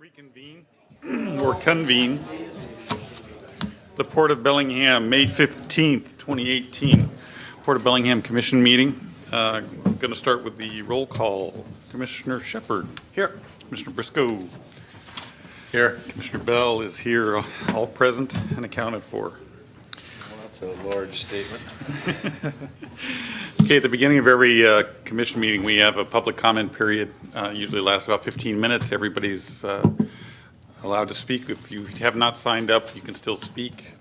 Reconvene or convene the Port of Bellingham, May 15th, 2018. Port of Bellingham Commission meeting. I'm going to start with the roll call. Commissioner Shepard. Here. Commissioner Briscoe. Here. Commissioner Bell is here, all present and accounted for. Well, that's a large statement. Okay, at the beginning of every commission meeting, we have a public comment period. Usually lasts about 15 minutes. Everybody's allowed to speak. If you have not signed up, you can still speak.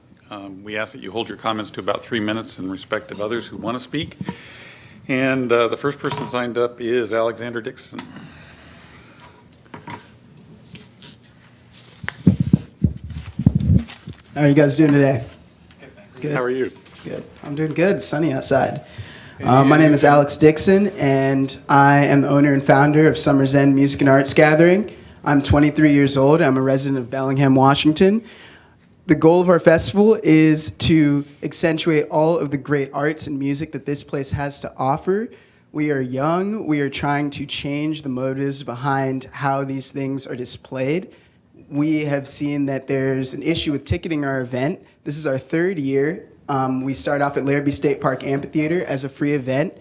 We ask that you hold your comments to about 3 minutes in respect of others who want to speak. And the first person signed up is Alexander Dixon. How are you guys doing today? Good, thanks. Good. How are you? Good. I'm doing good. It's sunny outside. My name is Alex Dixon, and I am the owner and founder of Summer's End Music and Arts Gathering. I'm 23 years old. I'm a resident of Bellingham, Washington. The goal of our festival is to accentuate all of the great arts and music that this place has to offer. We are young. We are trying to change the motives behind how these things are displayed. We have seen that there's an issue with ticketing our event. This is our third year. We started off at Larrabee State Park Amphitheater as a free event,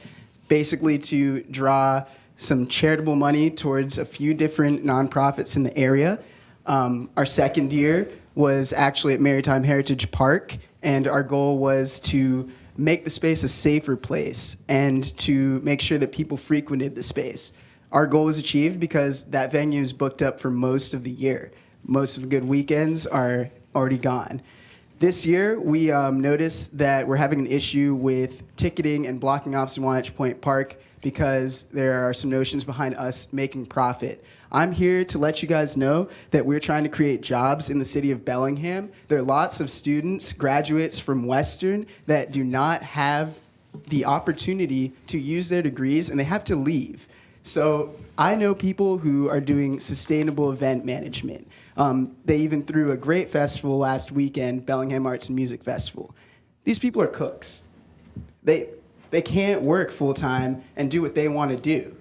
basically to draw some charitable money towards a few different nonprofits in the area. Our second year was actually at Maritime Heritage Park, and our goal was to make the space a safer place and to make sure that people frequented the space. Our goal was achieved because that venue is booked up for most of the year. Most of the good weekends are already gone. This year, we noticed that we're having an issue with ticketing and blocking off Swanage Point Park because there are some notions behind us making profit. I'm here to let you guys know that we're trying to create jobs in the city of Bellingham. There are lots of students, graduates from Western, that do not have the opportunity to use their degrees, and they have to leave. So I know people who are doing sustainable event management. They even threw a great festival last weekend, Bellingham Arts and Music Festival. These people are cooks. They can't work full-time and do what they want to do.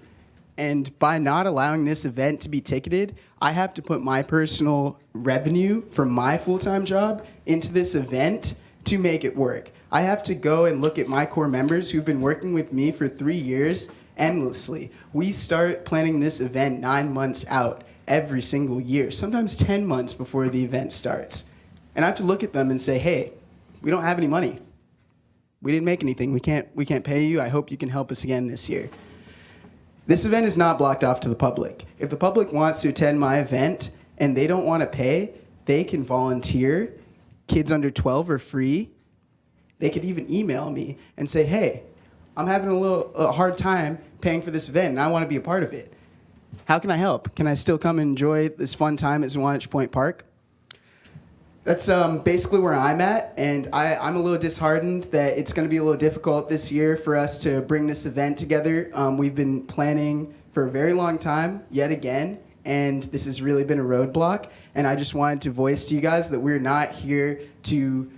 And by not allowing this event to be ticketed, I have to put my personal revenue from my full-time job into this event to make it work. I have to go and look at my core members who've been working with me for 3 years endlessly. We start planning this event 9 months out every single year, sometimes 10 months before the event starts. And I have to look at them and say, hey, we don't have any money. We didn't make anything. We can't pay you. I hope you can help us again this year. This event is not blocked off to the public. If the public wants to attend my event and they don't want to pay, they can volunteer. Kids under 12 are free. They could even email me and say, hey, I'm having a hard time paying for this event and I want to be a part of it. How can I help? Can I still come and enjoy this fun time at Swanage Point Park? That's basically where I'm at, and I'm a little disheartened that it's going to be a little difficult this year for us to bring this event together. We've been planning for a very long time, yet again, and this has really been a roadblock, and I just wanted to voice to you guys that we're not here to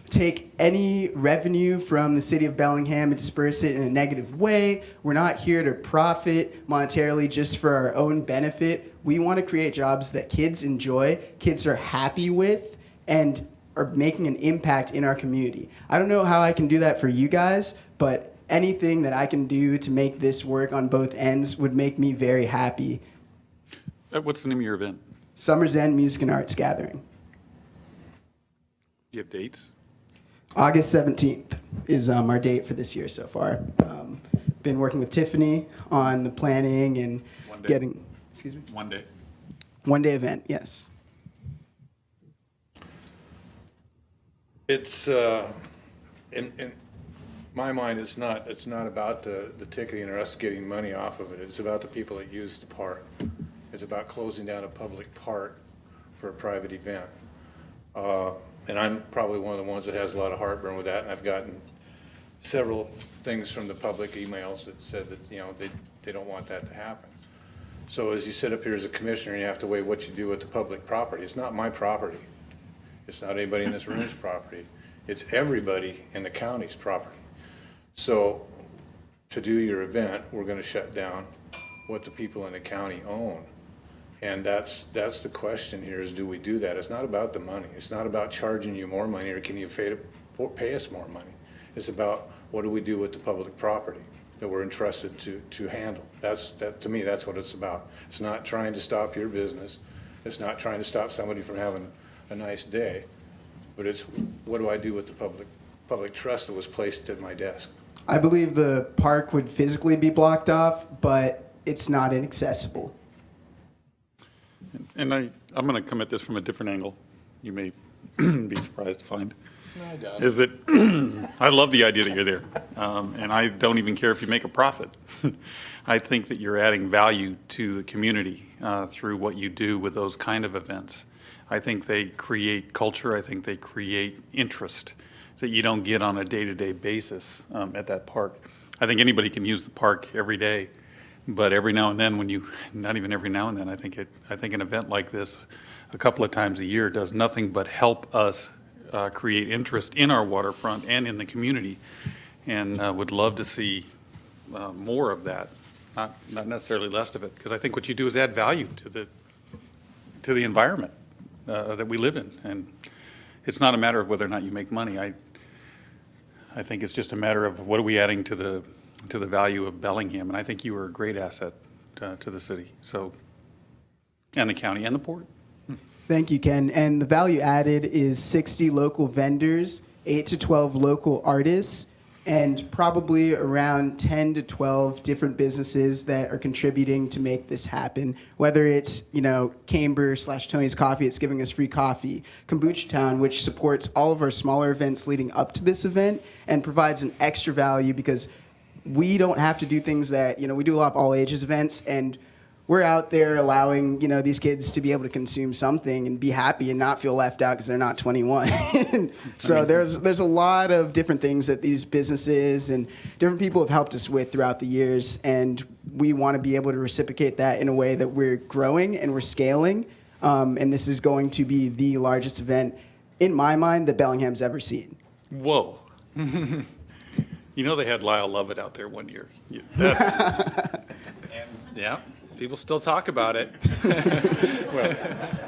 take any revenue from the city of Bellingham and disperse it in a negative way. We're not here to profit monetarily just for our own benefit. We want to create jobs that kids enjoy, kids are happy with, and are making an impact in our community. I don't know how I can do that for you guys, but anything that I can do to make this work on both ends would make me very happy. What's the name of your event? Summer's End Music and Arts Gathering. Do you have dates? August 17th is our date for this year so far. Been working with Tiffany on the planning and getting, excuse me? 1 day. 1 day event, yes. It's, in my mind, it's not about the ticketing or us getting money off of it. It's about the people that use the park. It's about closing down a public park for a private event. And I'm probably one of the ones that has a lot of heartburn with that, and I've gotten several things from the public emails that said that, you know, they don't want that to happen. So as you sit up here as a commissioner, you have to weigh what you do with the public property. It's not my property. It's not anybody in this room's property. It's everybody in the county's property. So to do your event, we're going to shut down what the people in the county own. And that's the question here is, do we do that? It's not about the money. It's not about charging you more money or can you pay us more money. It's about what do we do with the public property that we're entrusted to handle. To me, that's what it's about. It's not trying to stop your business. It's not trying to stop somebody from having a nice day, but it's what do I do with the public trust that was placed at my desk? I believe the park would physically be blocked off, but it's not inaccessible. And I'm going to come at this from a different angle. You may be surprised to find. I doubt Is that I love the idea that you're there, and I don't even care if you make a profit. I think that you're adding value to the community through what you do with those kind of events. I think they create culture. I think they create interest that you don't get on a day-to-day basis at that park. I think anybody can use the park every day, but every now and then, not even every now and then, I think an event like this, a couple of times a year, does nothing but help us create interest in our waterfront and in the community, and would love to see more of that, not necessarily less of it, because I think what you do is add value to the environment that we live in, and it's not a matter of whether or not you make money. I think it's just a matter of what are we adding to the value of Bellingham, and I think you are a great asset to the city, and the county and the port. Thank you, Ken. And the value added is 60 local vendors, 8 to 12 local artists, and probably around 10 to 12 different businesses that are contributing to make this happen. Whether it's, Camber/Tony's Coffee, it's giving us free coffee. Kombucha Town, which supports all of our smaller events leading up to this event and provides an extra value because we don't have to do things that, we do a lot of all ages events, and we're out there allowing, these kids to be able to consume something and be happy and not feel left out because they're not 21. So there's a lot of different things that these businesses and different people have helped us with throughout the years, and we want to be able to reciprocate that in a way that we're growing and we're scaling. And this is going to be the largest event, in my mind, that Bellingham's ever seen. Whoa. They had Lyle Lovett out there one year. That's Yeah, people still talk about it.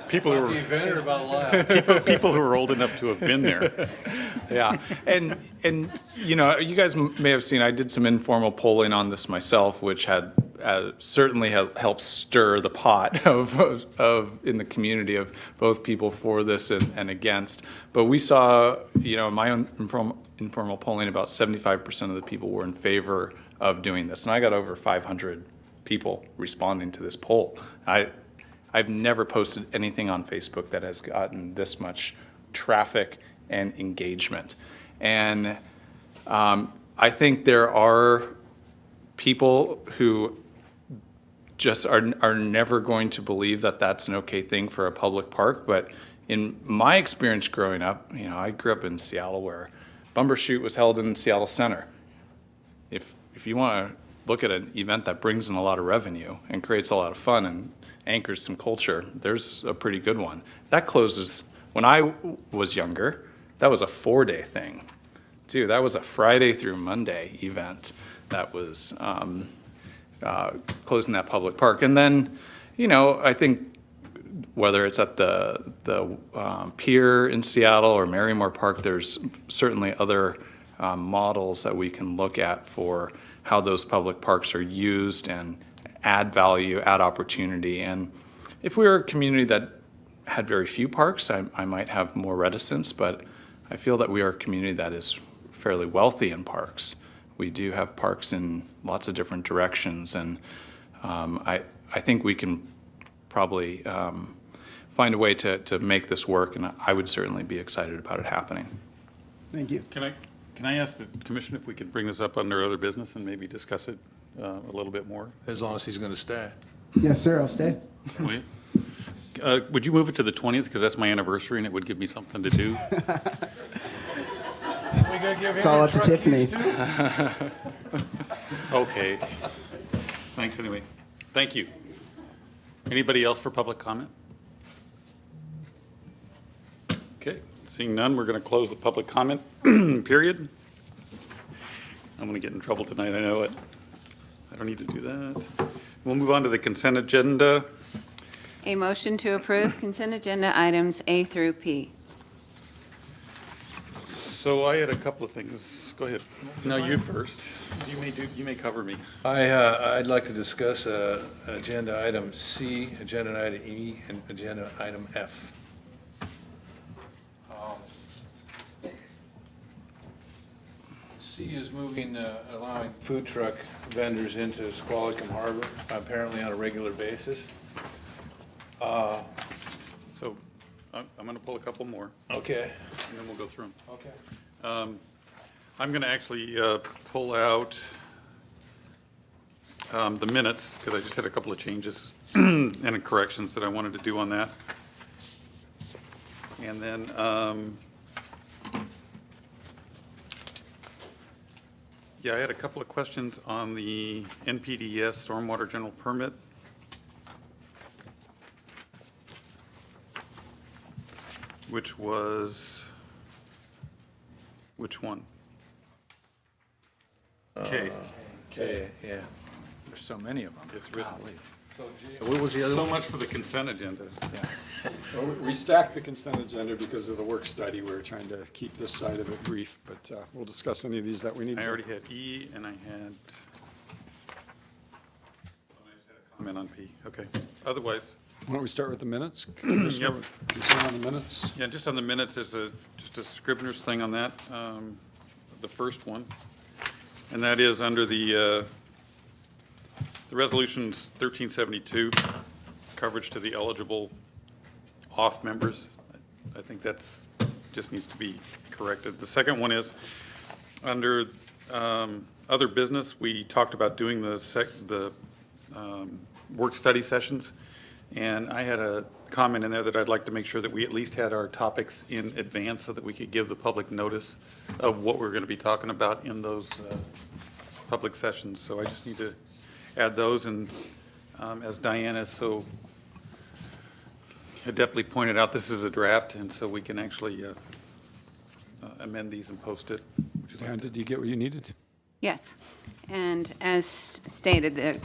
people who The are event or about Lyle? people who are old enough to have been there. Yeah, and you guys may have seen I did some informal polling on this myself, which had certainly helped stir the pot of in the community of both people for this and against. But we saw, in my own informal polling, about 75% of the people were in favor of doing this, and I got over 500 people responding to this poll. I've never posted anything on Facebook that has gotten this much traffic and engagement. And I think there are people who just are never going to believe that that's an okay thing for a public park. But in my experience growing up, I grew up in Seattle where Bumbershoot was held in Seattle Center. If you want to look at an event that brings in a lot of revenue and creates a lot of fun and anchors some culture, there's a pretty good one. That closes, when I was younger, that was a 4-day thing too. That was a Friday through Monday event that was closing that public park. And then, I think whether it's at the pier in Seattle or Marymore Park, there's certainly other models that we can look at for how those public parks are used and add value, add opportunity. And if we were a community that had very few parks, I might have more reticence, but I feel that we are a community that is fairly wealthy in parks. We do have parks in lots of different directions, and I think we can probably find a way to make this work, and I would certainly be excited about it happening. Thank you. Can I ask the commission if we could bring this up under other business and maybe discuss it a little bit more? As long as he's going to stay. Yes, sir, I'll stay. Will you? Would you move it to the 20th, because that's my anniversary and it would give me something to do? It's all up to Tiffany. Okay. Thanks anyway. Thank you. Anybody else for public comment? Okay, seeing none, we're going to close the public comment period. I'm going to get in trouble tonight, I know it. I don't need to do that. We'll move on to the consent agenda. A motion to approve consent agenda items A through P. So I had a couple of things. Go ahead. No, you first. You may cover me. I'd like to discuss agenda item C, agenda item E, and agenda item F. C is moving, allowing food truck vendors into Squalicum Harbor, apparently on a regular basis. So I'm going to pull a couple more, Okay. and then we'll go through them. Okay. I'm going to actually pull out the minutes, because I just had a couple of changes and corrections that I wanted to do on that. And then yeah, I had a couple of questions on the NPDES Stormwater General Permit. Which was, which one? K. Okay, yeah. There's so many of them. It's written. What was the other So one? much for the consent agenda. Yes. Well, we stacked the consent agenda because of the work study. We were trying to keep this side of it brief, but we'll discuss any of these that we need I to. already had E and I had, I just had a comment on P. Okay. Otherwise, Why don't we start with the minutes? Yep. Concern on the minutes? yeah, just on the minutes, there's just a Scribner's thing on that, the first one. And that is under the resolution's 1372, coverage to the eligible off members. I think that's, just needs to be corrected. The second one is, under other business, we talked about doing the work study sessions. And I had a comment in there that I'd like to make sure that we at least had our topics in advance so that we could give the public notice of what we're going to be talking about in those public sessions. So I just need to add those, and as Diana so adeptly pointed out, this is a draft, and so we can actually amend these and post it. Would you like Dan, to- did you get what you needed? Yes. And as stated, the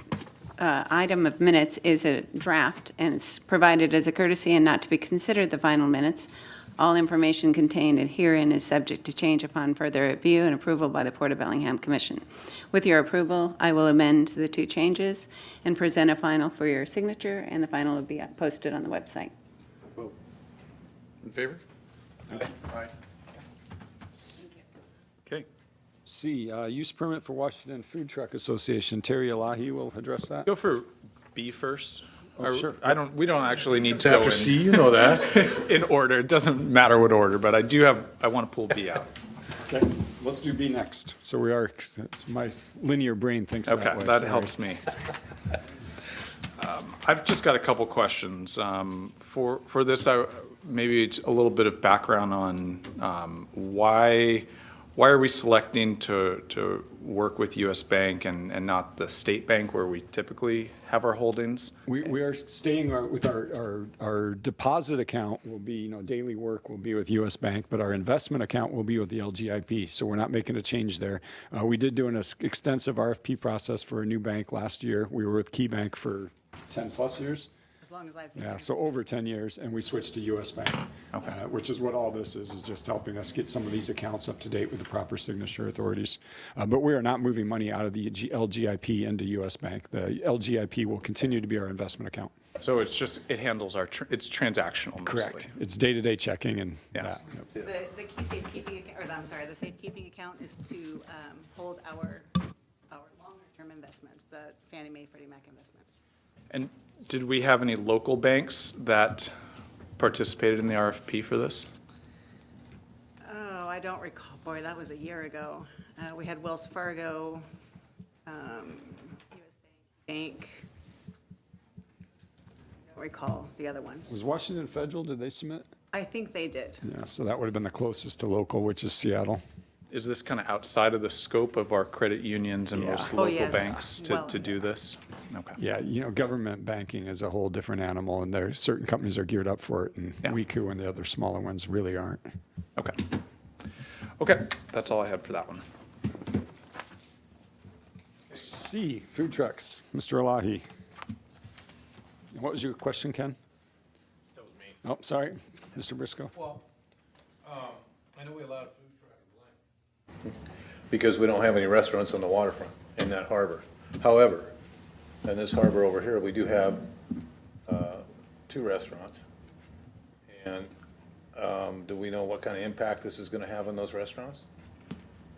item of minutes is a draft, and it's provided as a courtesy and not to be considered the final minutes. All information contained herein is subject to change upon further review and approval by the Port of Bellingham Commission. With your approval, I will amend the two changes and present a final for your signature, and the final will be posted on the website. In favor? Aye. Okay. C, use permit for Washington Food Truck Association. Terry Elahi will address that. Go for B first. Oh, Or- sure. we don't actually need It's to go after C, you know that. in order. It doesn't matter what order, but I want to pull B out. Okay, let's do B next. So we are, my linear brain thinks that way. Okay, that sorry. helps me. I've just got a couple questions. For this, maybe it's a little bit of background on why are we selecting to work with U.S. Bank and not the state bank where we typically have our holdings? We are staying with our deposit account will be, daily work will be with US Bank, but our investment account will be with the LGIP. So we're not making a change there. We did do an extensive RFP process for a new bank last year. We were with Key Bank for 10 plus years. As long as I've been Yeah, here. so over 10 years, and we switched to US Bank, which is what all this is just helping us get some of these accounts up to date with the proper signature authorities. But we are not moving money out of the LGIP into US Bank. The LGIP will continue to be our investment account. So it handles it's transactional mostly. Correct. It's day-to-day checking and Yeah. that. Yep. The key safekeeping, the safekeeping account is to hold our longer-term investments, the Fannie Mae, Freddie Mac investments. And did we have any local banks that participated in the RFP for this? Oh, I don't recall, boy, that was a year ago. We had Wells Fargo, US Bank. I don't recall the other ones. Was Washington Federal, did they submit? I think they did. Yeah, so that would have been the closest to local, which is Seattle. Is this kind of outside of the scope of our credit unions and most Oh, local yes. banks Well, to do this? Okay. Yeah, government banking is a whole different animal, and there certain companies are geared up for it, and Yeah. WeCoo and the other smaller ones really aren't. Okay. Okay, that's all I had for that one. C, food trucks, Mr. Elahi. What was your question, Ken? Oh, sorry, Mr. Briscoe. Well, I know we allowed food truck in Bellingham because we don't have any restaurants on the waterfront in that harbor. However, in this harbor over here, we do have 2 restaurants. And do we know what kind of impact this is going to have on those restaurants?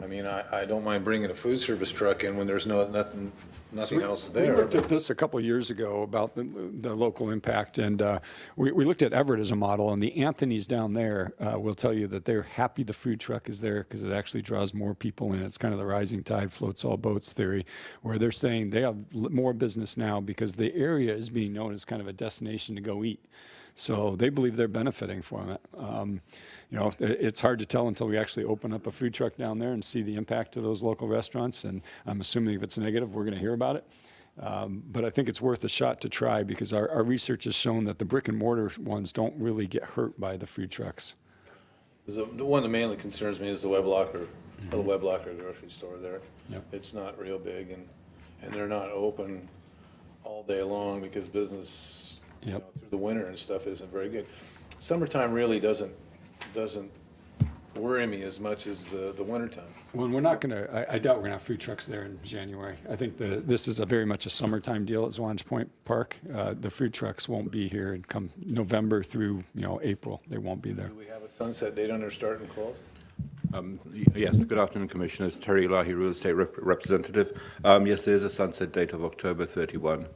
I mean, I don't mind bringing a food service truck in when there's nothing else We there. looked at this a couple of years ago about the local impact, and we looked at Everett as a model, and the Anthony's down there will tell you that they're happy the food truck is there because it actually draws more people in. It's kind of the rising tide floats all boats theory, where they're saying they have more business now because the area is being known as kind of a destination to go eat. So they believe they're benefiting from it. You know, it's hard to tell until we actually open up a food truck down there and see the impact of those local restaurants. And I'm assuming if it's negative, we're going to hear about it. But I think it's worth a shot to try because our research has shown that the brick and mortar ones don't really get hurt by the food trucks. The one that mainly concerns me is the Web Locker, the Web Locker grocery store there. Yep. It's not real big, and they're not open all day long because business, you Yep. know, through the winter and stuff isn't very good. Summertime really doesn't worry me as much as the wintertime. Well, we're not going to, I doubt we're going to have food trucks there in January. I think this is a very much a summertime deal at Swanage Point Park. The food trucks won't be here and come November through, April. They won't be there. Do we have a sunset date on their start and close? Yes, good afternoon, Commissioners. Terry Lahi, Real Estate Representative. Yes, there is a sunset date of October 31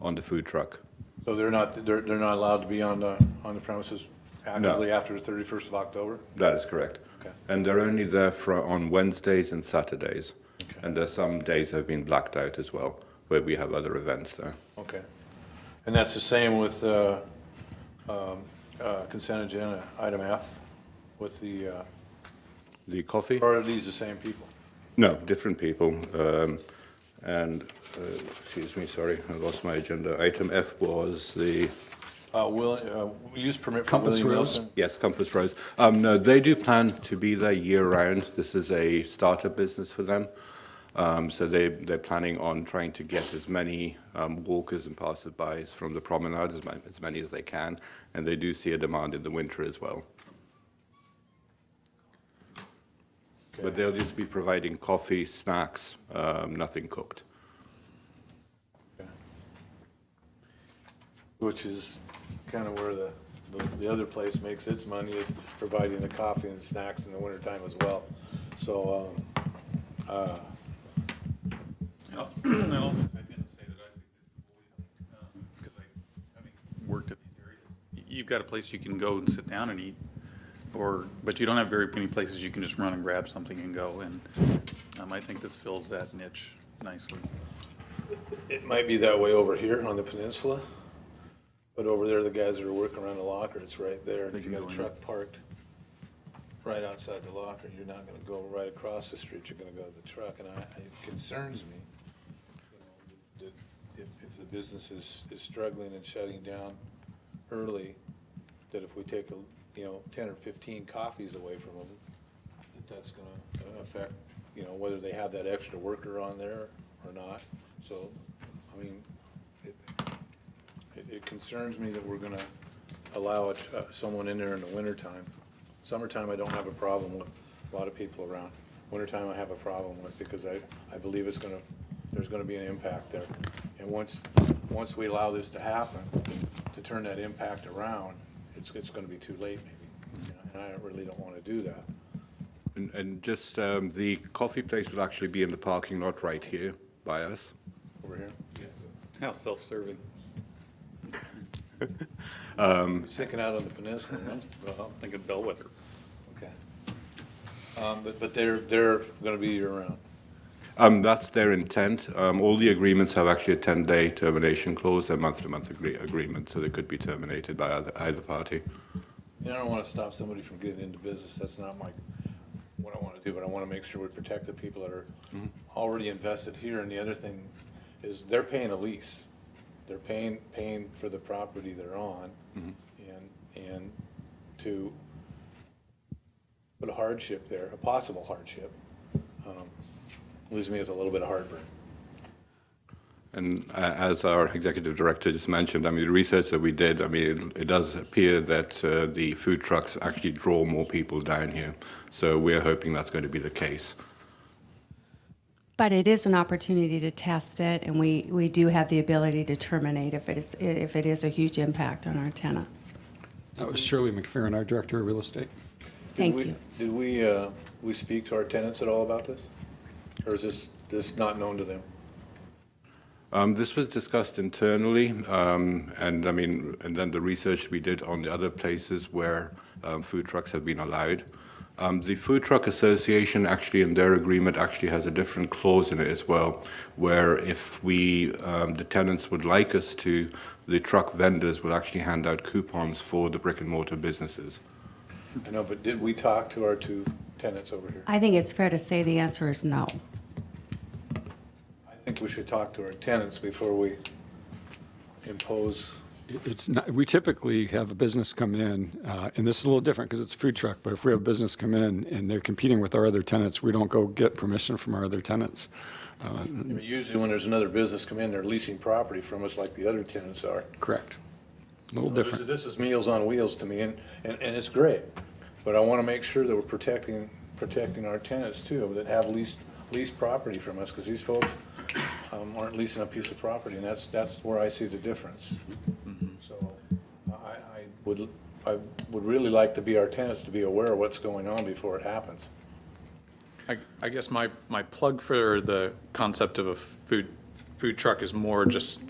on the food truck. So they're not allowed to be on the premises actively after the 31st of October? That is correct. Okay. And they're only there on Wednesdays and Saturdays. Okay. And there's some days have been blacked out as well, where we have other events there. Okay. And that's the same with consent agenda, item F, with The coffee? or are these the same people? No, different people. Excuse me, sorry, I lost my agenda. Item F was the... Use permit for Compass William Rose? Wilson? Yes, Compass Rose. No, they do plan to be there year-round. This is a startup business for them. So they're planning on trying to get as many walkers and passersby from the promenade, as many as they can. And they do see a demand in the winter as well. But they'll just be providing coffee, snacks, nothing cooked. Okay. Which is kind of where the other place makes its money, is providing the coffee and snacks in the wintertime as well. So, Well, I was going to say that I think because having worked at these areas, you've got a place you can go and sit down and eat, but you don't have very many places you can just run and grab something and go. And I think this fills that niche nicely. it might be that way over here on the peninsula, but over there, the guys that are working around the locker, it's right there. And They if you can got a go in. truck parked right outside the locker, you're not gonna go right across the street, you're gonna go to the truck. And it concerns me, that if the business is struggling and shutting down early, that if we take 10 or 15 coffees away from them, that's gonna affect, whether they have that extra worker on there or not. So, I mean, it concerns me that we're gonna allow someone in there in the wintertime. Summertime, I don't have a problem with a lot of people around. Wintertime, I have a problem with, because I believe there's gonna be an impact there. And once we allow this to happen, to turn that impact around, it's gonna be too late maybe. And I really don't wanna do that. And just the coffee place will actually be in the parking lot right here by us. Over here. How self-serving. Sticking out on the peninsula, huh? Well, I'm thinking Bellwether. Okay. But they're gonna be year-round. That's their intent. All the agreements have actually a 10-day termination clause, they're month-to-month agreement, so they could be terminated by either party. I don't want to stop somebody from getting into business. That's not what I want to do, but I want to make sure we protect the people that are already invested here. And the other thing is they're paying a lease. They're paying for the property they're on, and to put a hardship there, a possible hardship, leaves me with a little bit of heartburn. And as our executive director just mentioned, I mean, the research that we did, I mean, it does appear that the food trucks actually draw more people down here. So we're hoping that's going to be the case. But it is an opportunity to test it, and we do have the ability to terminate if it is a huge impact on our tenants. That was Shirley McFerrin, our Director of Real Estate. Thank you. Did we speak to our tenants at all about this? Or is this not known to them? This was discussed internally, and I mean, and then the research we did on the other places where food trucks have been allowed. The Food Truck Association actually, in their agreement, actually has a different clause in it as well, where if the tenants would like us to, the truck vendors will actually hand out coupons for the brick and mortar businesses. I know, but did we talk to our two tenants over here? I think it's fair to say the answer is no. I think we should talk to our tenants before we impose. It's not, we typically have a business come in, and this is a little different because it's a food truck, but if we have a business come in and they're competing with our other tenants, we don't go get permission from our other tenants. Usually when there's another business come in, they're leasing property from us like the other tenants are. Correct. A little different. This is Meals on Wheels to me, and it's great. But I want to make sure that we're protecting our tenants too, that have leased property from us, because these folks aren't leasing a piece of property, and that's where I see the difference. So I would really like to be our tenants to be aware of what's going on before it happens. I guess my plug for the concept of a food truck is more just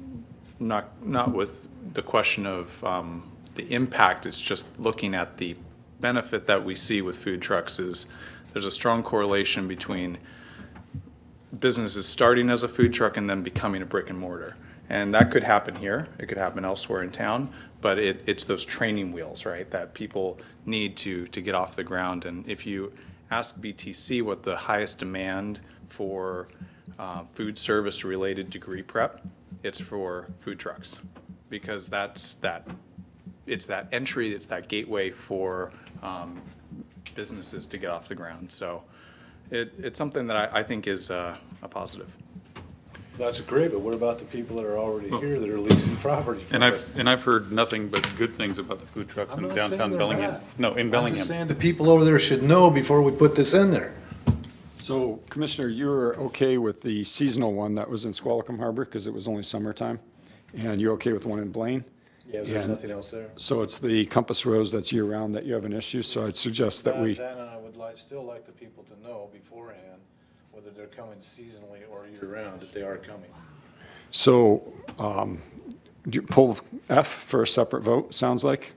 not with the question of the impact. It's just looking at the benefit that we see with food trucks is there's a strong correlation between businesses starting as a food truck and then becoming a brick and mortar. And that could happen here, it could happen elsewhere in town, but it's those training wheels, right, that people need to get off the ground. And if you ask BTC what the highest demand for food service related degree prep, it's for food trucks, because it's that entry, it's that gateway for businesses to get off the ground. So it's something that I think is a positive. That's great, but what about the people that are already here that are leasing property from us? And I've heard nothing but good things about the food trucks I'm in not saying downtown they're Bellingham. bad. No, in I'm Bellingham. just saying the people over there should know before we put this in there. So, Commissioner, you were okay with the seasonal one that was in Squalicum Harbor because it was only summertime? And you're okay with one in Blaine? Yeah, there's And nothing else there. So it's the Compass Rose that's year-round that you have an issue, so I'd suggest that we, That, and I would still like the people to know beforehand whether they're coming seasonally or year-round, that they are coming. so, do you pull F for a separate vote, sounds like,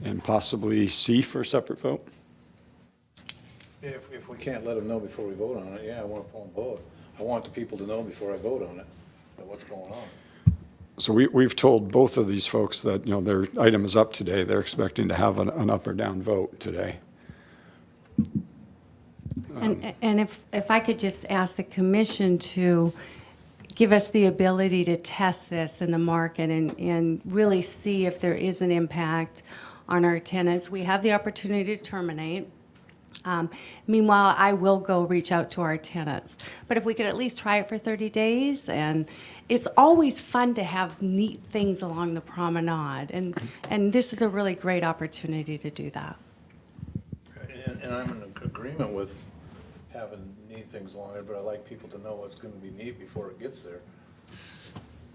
and possibly C for a separate vote? If we can't let them know before we vote on it, yeah, I want to pull them both. I want the people to know before I vote on it, what's going on. So we've told both of these folks that, you know, their item is up today. They're expecting to have an up or down vote today. And if I could just ask the commission to give us the ability to test this in the market and really see if there is an impact on our tenants. We have the opportunity to terminate. Meanwhile, I will go reach out to our tenants. But if we could at least try it for 30 days, and it's always fun to have neat things along the promenade, and this is a really great opportunity to do that. And I'm in agreement with having neat things along there, but I like people to know what's going to be neat before it gets there.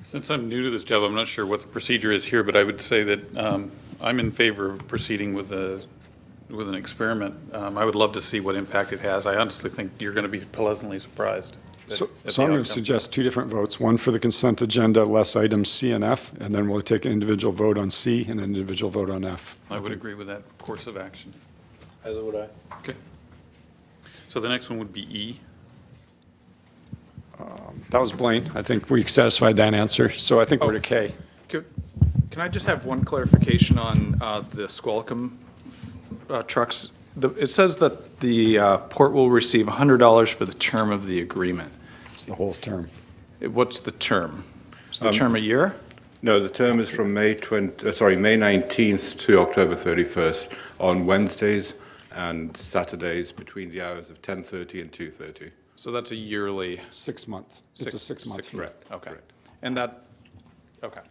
Since I'm new to this job, I'm not sure what the procedure is here, but I would say that I'm in favor of proceeding with an experiment. I would love to see what impact it has. I honestly think you're going to be pleasantly surprised. So at the I'm going outcome. to suggest two different votes, one for the consent agenda, less items C and F, and then we'll take an individual vote on C and an individual vote on F. I would agree with that course of action. As would I. Okay. So the next one would be E. That was Blaine. I think we satisfied that answer, so I think we're to K. Can I just have one clarification on the Squalicum trucks? It says that the port will receive $100 for the term of the agreement. It's the whole term. What's the term? Is the term a year? No, the term is from May 19th to October 31st on Wednesdays and Saturdays between the hours of 10:30 and 2:30. So that's a yearly. 6 months. It's a 6 month fee. Correct. Okay. correct. And that, okay.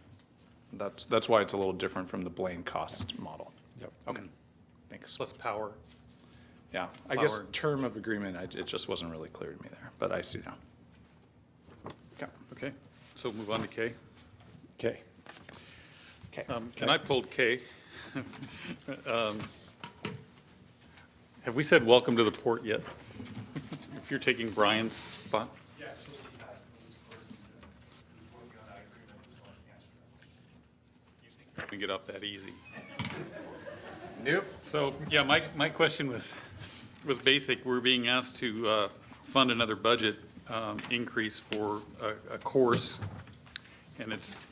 That's why it's a little different from the Blaine cost model. Yep. Okay, thanks. Plus power. Yeah, I guess Power. term of agreement, it just wasn't really clear to me there, but I see now. Okay. Okay, so move on to K. Okay. Okay. And I pulled K. Have we said welcome to the port yet? If you're taking Brian's spot? We get off that easy. Nope. So, yeah, my question was basic. We're being asked to fund another budget increase for a course, and it's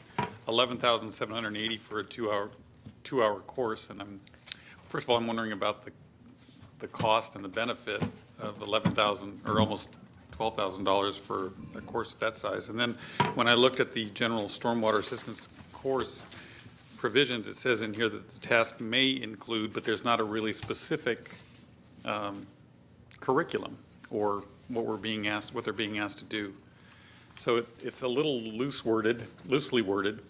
$11,780 for a two-hour course. And first of all, I'm wondering about the cost and the benefit of $11,000 or almost $12,000 for a course of that size. And then when I looked at the general stormwater assistance course provisions, it says in here that the task may include, but there's not a really specific curriculum or what they're being asked to do. So it's a little loosely worded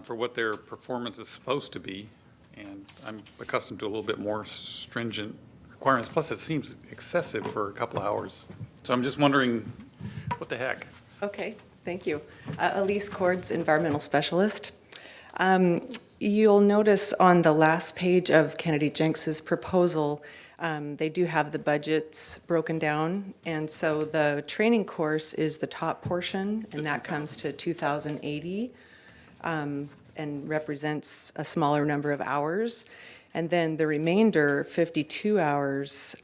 for what their performance is supposed to be. And I'm accustomed to a little bit more stringent requirements. Plus, it seems excessive for a couple hours. So I'm just wondering, what the heck? Okay, thank you. Elise Cords, environmental specialist. You'll notice on the last page of Kennedy Jenks's proposal, they do have the budgets broken down. And so the training course is the top portion, and that comes to $2,080 and represents a smaller number of hours. And then the remainder, 52 hours,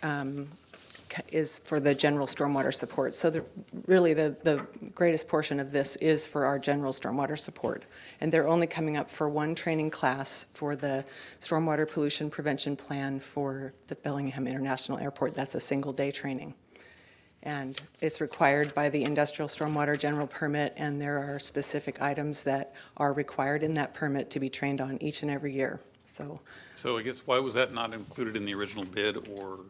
is for the general stormwater support. So really the greatest portion of this is for our general stormwater support. And they're only coming up for one training class for the stormwater pollution prevention plan for the Bellingham International Airport. That's a single-day training. And it's required by the industrial stormwater general permit, and there are specific items that are required in that permit to be trained on each and every year. So I guess why was that not included in the original bid or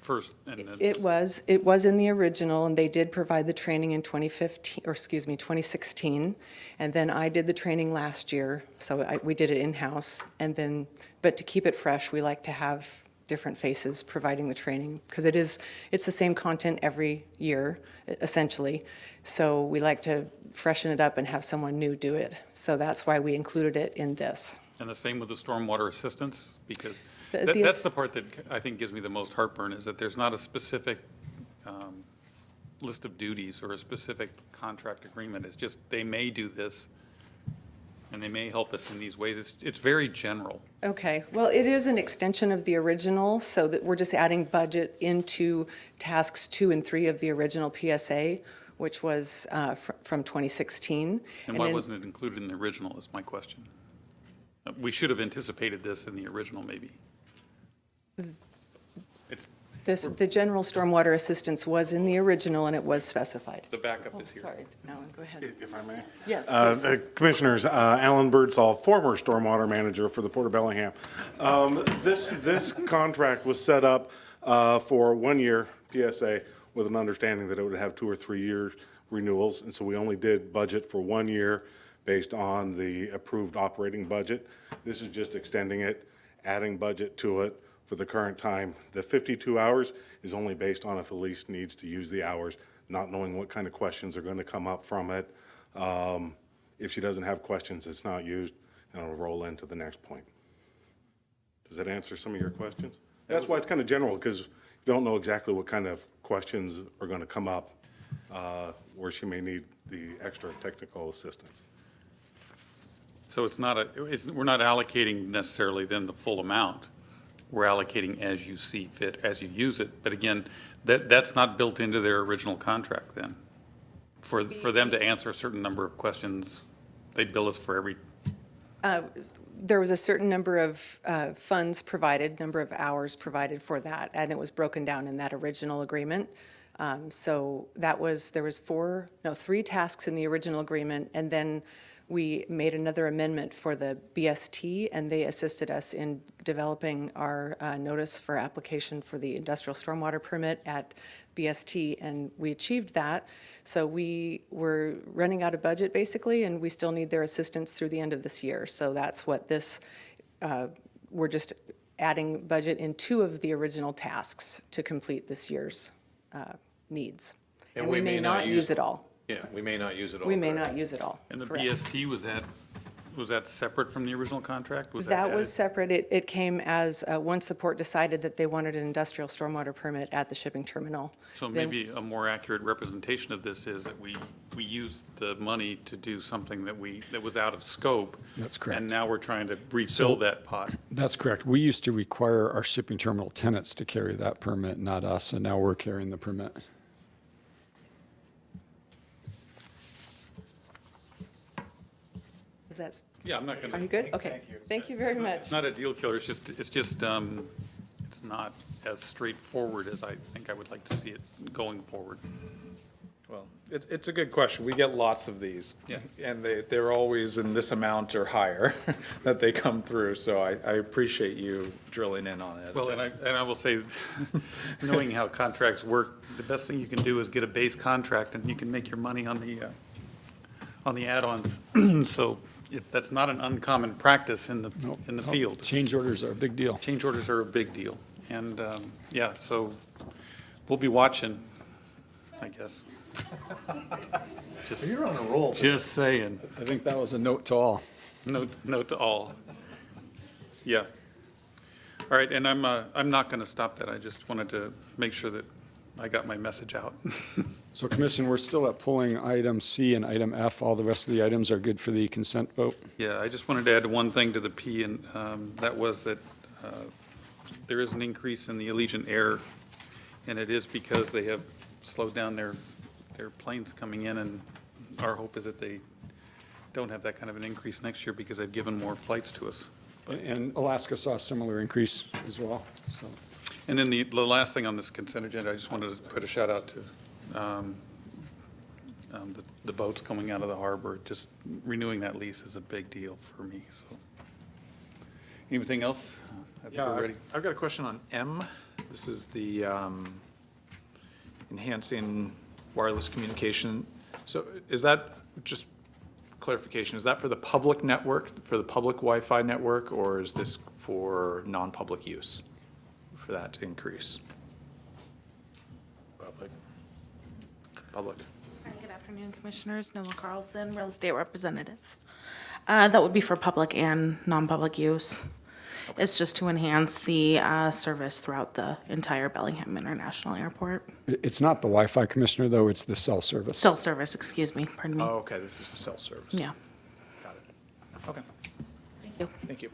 first? And it was in the original, and they did provide the training in 2016. And then I did the training last year, so we did it in-house. And then, but to keep it fresh, we like to have different faces providing the training, because it's the same content every year, essentially. So we like to freshen it up and have someone new do it. So that's why we included it in this. And the same with the stormwater assistance? Because The- that's the part that I think gives me the most heartburn, is that there's not a specific list of duties or a specific contract agreement. It's just they may do this, and they may help us in these ways. It's very general. Okay, well, it is an extension of the original, so that we're just adding budget into tasks 2 and 3 of the original PSA, which was from 2016. And why then- wasn't it included in the original is my question. We should have anticipated this in the original, maybe. The general stormwater assistance was in the original, and it was specified. The backup is here. Sorry, Alan, go ahead. If I may. Yes, please. Commissioners, Alan Birdsall, former stormwater manager for the Port of Bellingham. This contract was set up for 1 year PSA with an understanding that it would have 2 or 3 year renewals. And so we only did budget for 1 year based on the approved operating budget. This is just extending it, adding budget to it for the current time. The 52 hours is only based on if Elise needs to use the hours, not knowing what kind of questions are going to come up from it. If she doesn't have questions, it's not used, and it'll roll into the next point. Does that answer some of your questions? That's why it's kind of general, because you don't know exactly what kind of questions are going to come up where she may need the extra technical assistance. So we're not allocating necessarily then the full amount. We're allocating as you see fit, as you use it. But again, that's not built into their original contract then. For them to answer a certain number of questions, they bill us for every. There was a certain number of funds provided, number of hours provided for that, and it was broken down in that original agreement. So there was 3 tasks in the original agreement, and then We made another amendment for the BST, and they assisted us in developing our notice for application for the industrial stormwater permit at BST, and we achieved that. So we were running out of budget, basically, and we still need their assistance through the end of this year. So that's what this, we're just adding budget in 2 of the original tasks to complete this year's needs. And we may not use it all. Yeah, we may not use it all. We may not use it all. And the Correct. BST, was that separate from the original contract? That was added? separate. It came as, once the port decided that they wanted an industrial stormwater permit at the shipping terminal. So then- maybe a more accurate representation of this is that we used the money to do something that was out of scope. That's correct. And now we're trying to refill that pot. That's correct. We used to require our shipping terminal tenants to carry that permit, not us, and now we're carrying the permit. Is that, Yeah, I'm not going to. are you good? Okay. Thank you very much. It's not a deal killer, it's just, it's not as straightforward as I think I would like to see it going forward. Well, it's a good question. We get lots of these. Yeah. And they're always in this amount or higher that they come through, so I appreciate you drilling in on it. Well, and I will say, knowing how contracts work, the best thing you can do is get a base contract and you can make your money on the add-ons. So that's not an uncommon practice in the field. Change orders are a big deal. Change orders are a big deal. And, yeah, so we'll be watching, I guess. You're on a roll. Just saying. I think that was a note to all. Note to all. Yeah. All right, and I'm not going to stop that. I just wanted to make sure that I got my message out. So Commission, we're still at pulling item C and item F. All the rest of the items are good for the consent vote. Yeah, I just wanted to add one thing to the P, and that was that there is an increase in the Allegiant Air, and it is because they have slowed down their planes coming in, and our hope is that they don't have that kind of an increase next year because they've given more flights to us. And Alaska saw a similar increase as well, so. And then the last thing on this consent agenda, I just wanted to put a shout out to the boats coming out of the harbor. Just renewing that lease is a big deal for me, so. Anything else? I think Yeah, we're ready. I've got a question on M. This is the enhancing wireless communication. So is that, just clarification, is that for the public network, for the public Wi-Fi network, or is this for non-public use, for that to increase? Public. Public. Hi, good afternoon, Commissioners. Noah Carlson, Real Estate Representative. That would be for public and non-public use. It's just to enhance the service throughout the entire Bellingham International Airport. It's not the Wi-Fi, Commissioner, though, it's the cell service. Cell service, excuse me, pardon me. Oh, okay, this is the cell service. Yeah, Got it. Okay, thank you. thank you.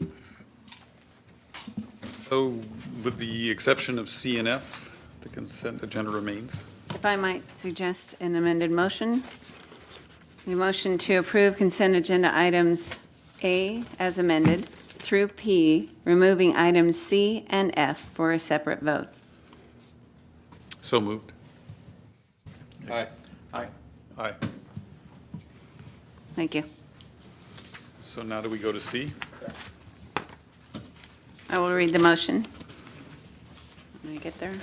So with the exception of C and F, the consent agenda remains. If I might suggest an amended motion. A motion to approve consent agenda items A as amended through P, removing items C and F for a separate vote. So moved. Aye. Aye. Aye. Thank you. So now do we go to C? I will read the motion. When I get there.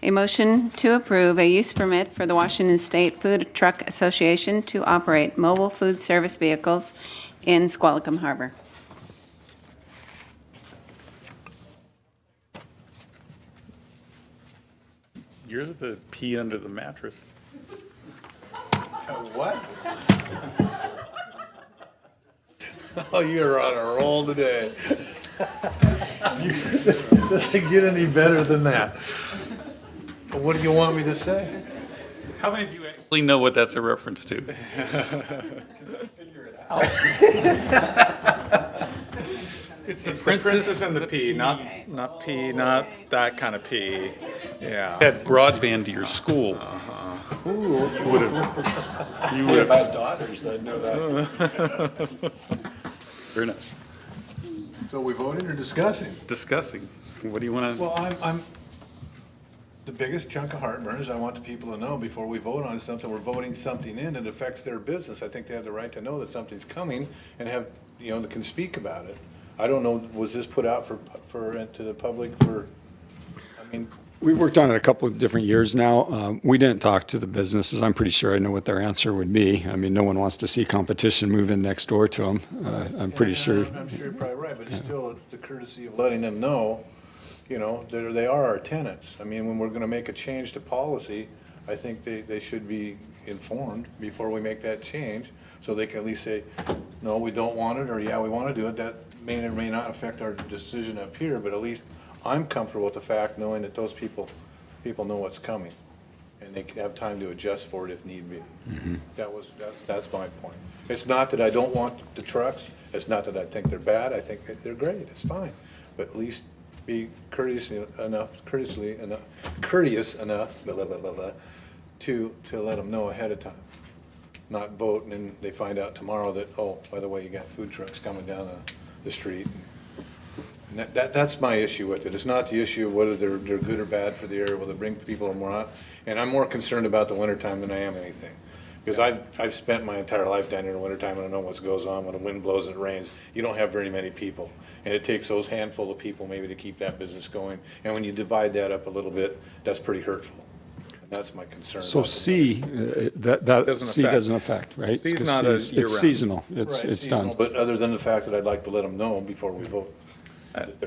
A motion to approve a use permit for the Washington State Food Truck Association to operate mobile food service vehicles in Squalicum Harbor. You're the P under the mattress. What? Oh, you're on a roll today. Doesn't get any better than that. What do you want me to say? How many of you actually know what that's a reference to? It's the princess and the P, not P, not that kind of P. Yeah. Had broadband to your school. You would have had daughters, I'd know that. Fair enough. So we voting or discussing? Discussing. What do you want to? Well, I'm the biggest chunk of heartburn is I want the people to know before we vote on something, we're voting something in that affects their business. I think they have the right to know that something's coming and have, that can speak about it. I don't know, was this put out to the public We worked on it a couple of different years now. We didn't talk to the businesses. I'm pretty sure I know what their answer would be. I mean, no one wants to see competition move in next door to them. I'm pretty sure. I'm sure you're probably right, but still, it's the courtesy of letting them know, they are our tenants. I mean, when we're gonna make a change to policy, I think they should be informed before we make that change, so they can at least say, no, we don't want it, or yeah, we wanna do it. That may or may not affect our decision up here, but at least I'm comfortable with the fact knowing that those people know what's coming, and they can have time to adjust for it if need be. That's my point. It's not that I don't want the trucks, it's not that I think they're bad, I think that they're great, it's fine. But at least be courteous enough, blah, blah, blah, blah, blah, to let them know ahead of time. Not vote and then they find out tomorrow that, oh, by the way, you got food trucks coming down the street. And that's my issue with it. It's not the issue of whether they're good or bad for the area, whether they bring people or not. And I'm more concerned about the wintertime than I am anything. Because I've spent my entire life down here in the wintertime, and I know what goes on when the wind blows and it rains. You don't have very many people. And it takes those handful of people maybe to keep that business going. And when you divide that up a little bit, that's pretty hurtful. And that's my concern. So C, C doesn't affect, right? C's not a year-round. It's seasonal. It's Seasonal, done. but other than the fact that I'd like to let them know before we vote.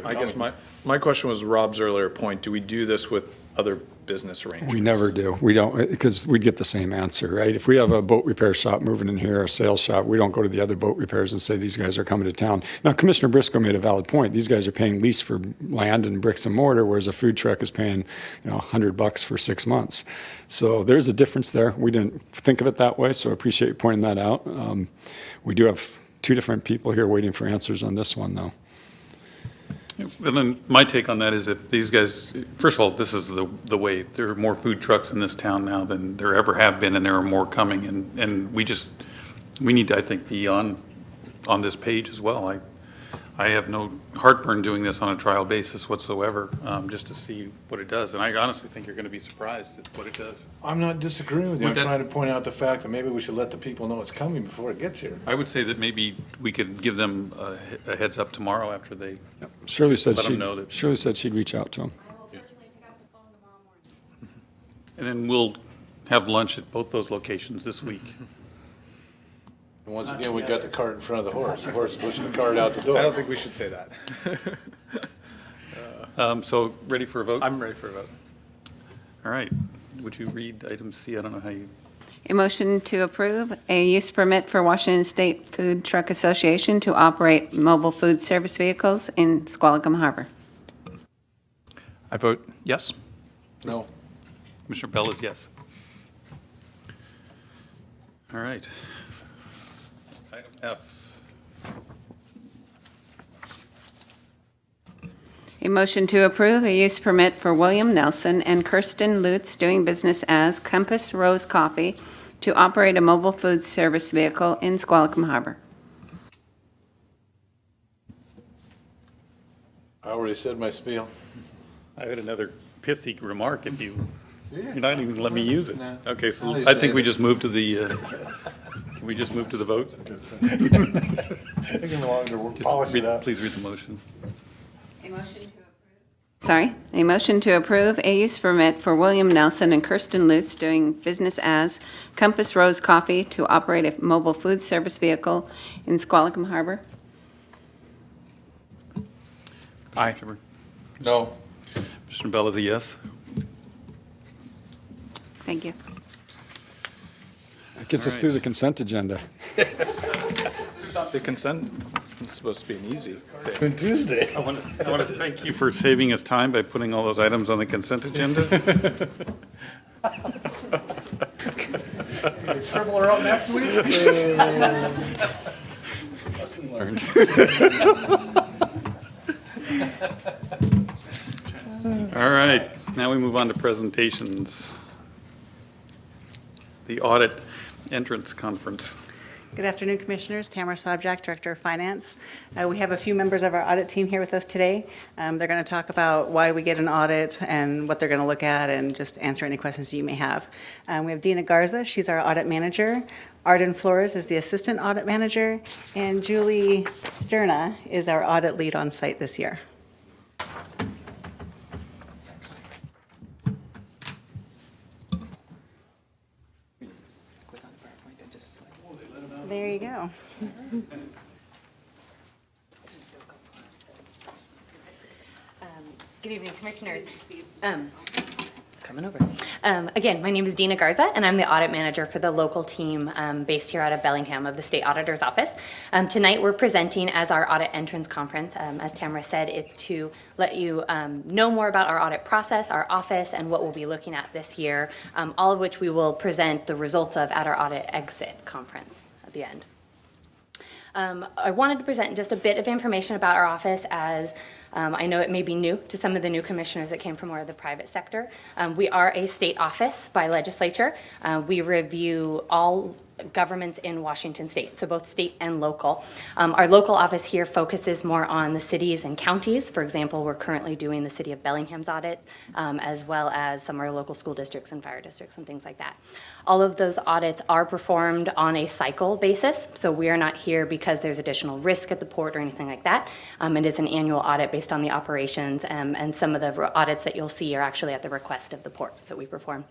I guess my question was Rob's earlier point. Do we do this with other business arrangements? We never do. We don't, because we get the same answer, right? If we have a boat repair shop moving in here, a sales shop, we don't go to the other boat repairs and say, these guys are coming to town. Now, Commissioner Briscoe made a valid point. These guys are paying lease for land and bricks and mortar, whereas a food truck is paying, $100 for 6 months. So there's a difference there. We didn't think of it that way, so I appreciate you pointing that out. We do have two different people here waiting for answers on this one, though. And then my take on that is that these guys, first of all, this is the way. There are more food trucks in this town now than there ever have been, and there are more coming. And we need to, I think, be on this page as well. I have no heartburn doing this on a trial basis whatsoever, just to see what it does. And I honestly think you're going to be surprised at what it does. I'm not disagreeing with you. I'm Would that- trying to point out the fact that maybe we should let the people know it's coming before it gets here. I would say that maybe we could give them a heads up tomorrow after they. Shirley said Let 'em know that- she'd reach out to him. And then we'll have lunch at both those locations this week. And once again, we got the cart in front of the horse. The horse is pushing the cart out the door. I don't think we should say that. So ready for a vote? I'm ready for a vote. All right. Would you read item C? I don't know how you. A motion to approve a use permit for Washington State Food Truck Association to operate mobile food service vehicles in Squalicum Harbor. I vote yes. No. Commissioner Bell is yes. All right. Item F. A motion to approve a use permit for William Nelson and Kirsten Lutz doing business as Compass Rose Coffee to operate a mobile food service vehicle in Squalicum Harbor. I already said my spiel. I had another pithy remark if you're not even gonna let me use it. Okay, so I'll I think say we it. just move to the, can we just move to the vote? Taking longer, we'll Just polish it up. please read the motion. A motion to approve a use permit for William Nelson and Kirsten Lutz doing business as Compass Rose Coffee to operate a mobile food service vehicle in Squalicum Harbor. Aye. No. Commissioner Bell is a yes. Thank you. That gets us All right. through the consent agenda. The consent is supposed to be an easy thing. On Tuesday. I want to thank you for saving us time by putting all those items on the consent agenda. Triple her up next week? Lesson learned. All right, now we move on to presentations. The audit entrance conference. Good afternoon, Commissioners. Tamara Sobjak, Director of Finance. We have a few members of our audit team here with us today. They're going to talk about why we get an audit and what they're going to look at and just answer any questions you may have. We have Dina Garza. She's our audit manager. Arden Flores is the assistant audit manager. And Julie Sterna is our audit lead on site this year. There you go. Good evening, Commissioners. It's coming over. Again, my name is Dina Garza, and I'm the audit manager for the local team based here out of Bellingham of the State Auditor's Office. Tonight, we're presenting as our audit entrance conference. As Tamara said, it's to let you know more about our audit process, our office, and what we'll be looking at this year, all of which we will present the results of at our audit exit conference at the end. I wanted to present just a bit of information about our office as I know it may be new to some of the new commissioners that came from more of the private sector. We are a state office by legislature. We review all governments in Washington state, so both state and local. Our local office here focuses more on the cities and counties. For example, we're currently doing the city of Bellingham's audit, as well as some of our local school districts and fire districts and things like that. All of those audits are performed on a cycle basis, so we are not here because there's additional risk at the port or anything like that. It is an annual audit based on the operations, and some of the audits that you'll see are actually at the request of the port that we perform.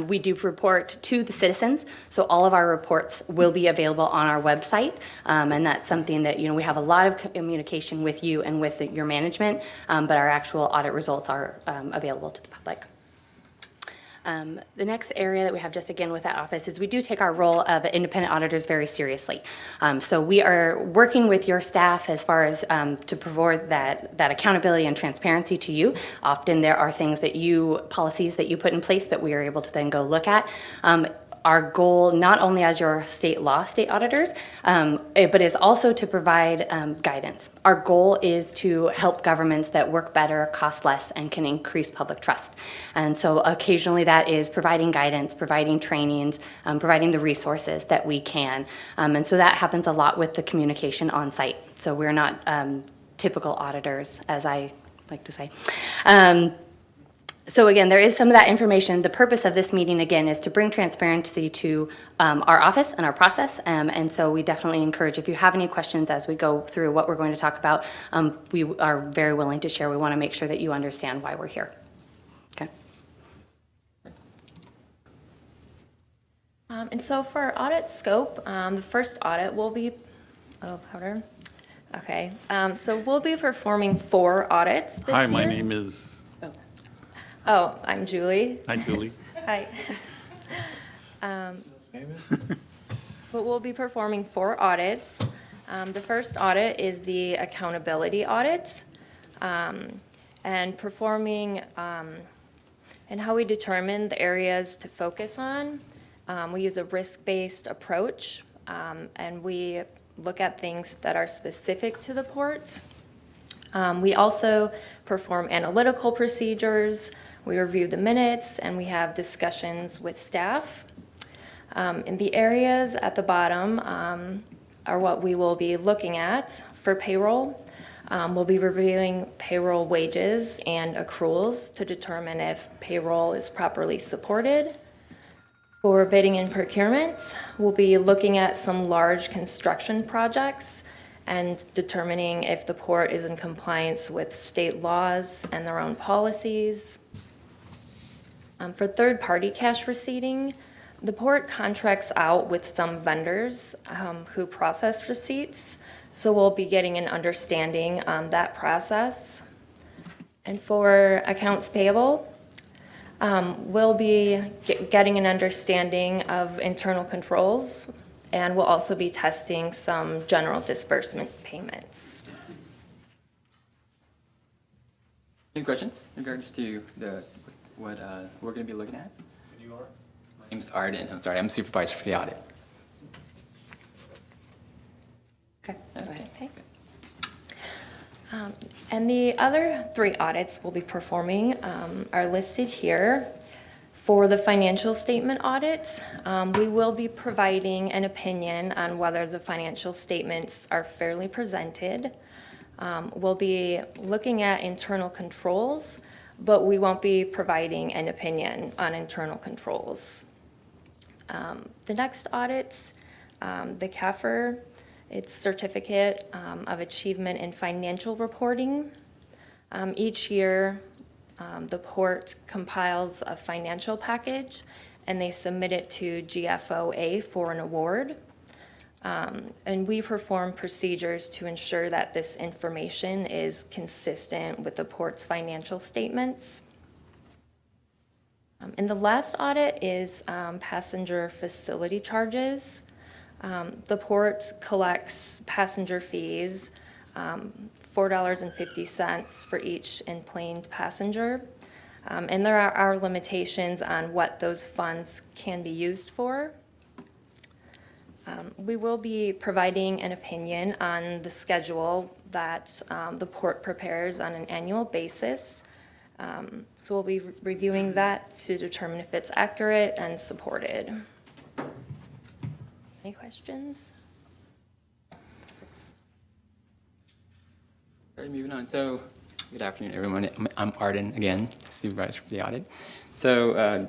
We do report to the citizens, so all of our reports will be available on our website, and that's something that, we have a lot of communication with you and with your management, but our actual audit results are available to the public. The next area that we have just again with that office is we do take our role of independent auditors very seriously. So we are working with your staff as far as to provide that accountability and transparency to you. Often there are things policies that you put in place that we are able to then go look at. Our goal, not only as your state auditors, but is also to provide guidance. Our goal is to help governments that work better, cost less, and can increase public trust. And so occasionally that is providing guidance, providing trainings, providing the resources that we can. And so that happens a lot with the communication on site. So we're not typical auditors, as I like to say. So again, there is some of that information. The purpose of this meeting, again, is to bring transparency to our office and our process. And so we definitely encourage, if you have any questions as we go through what we're going to talk about, we are very willing to share. We want to make sure that you understand why we're here. Okay. And so for our audit scope, the first audit will be, a little louder. Okay, so we'll be performing 4 audits this year. Hi, my name is... Oh, I'm Julie. Hi, Julie. Hi. But we'll be performing 4 audits. The first audit is the accountability audit, and performing and how we determine the areas to focus on. We use a risk-based approach, and we look at things that are specific to the port. We also perform analytical procedures. We review the minutes, and we have discussions with staff. In the areas at the bottom are what we will be looking at for payroll. We'll be reviewing payroll wages and accruals to determine if payroll is properly supported. For bidding and procurement, we'll be looking at some large construction projects and determining if the port is in compliance with state laws and their own policies. For third-party cash receipting, the port contracts out with some vendors who process receipts, so we'll be getting an understanding on that process. And for accounts payable, we'll be getting an understanding of internal controls, and we'll also be testing some general disbursement payments. Any questions in regards to what we're going to be looking at? You are? My name's Arden. I'm sorry, I'm supervisor for the audit. Okay, go ahead. Okay. And the other 3 audits we'll be performing are listed here. For the financial statement audits, we will be providing an opinion on whether the financial statements are fairly presented. We'll be looking at internal controls, but we won't be providing an opinion on internal controls. The next audits, the CAFR, it's Certificate of Achievement in Financial Reporting. Each year, the port compiles a financial package and they submit it to GFOA for an award. And we perform procedures to ensure that this information is consistent with the port's financial statements. And the last audit is passenger facility charges. The port collects passenger fees, $4.50 for each enplaned passenger. And there are limitations on what those funds can be used for. We will be providing an opinion on the schedule that the port prepares on an annual basis. So we'll be reviewing that to determine if it's accurate and supported. Any questions? All right, moving on. So, good afternoon, everyone. I'm Arden again, supervisor for the audit. So,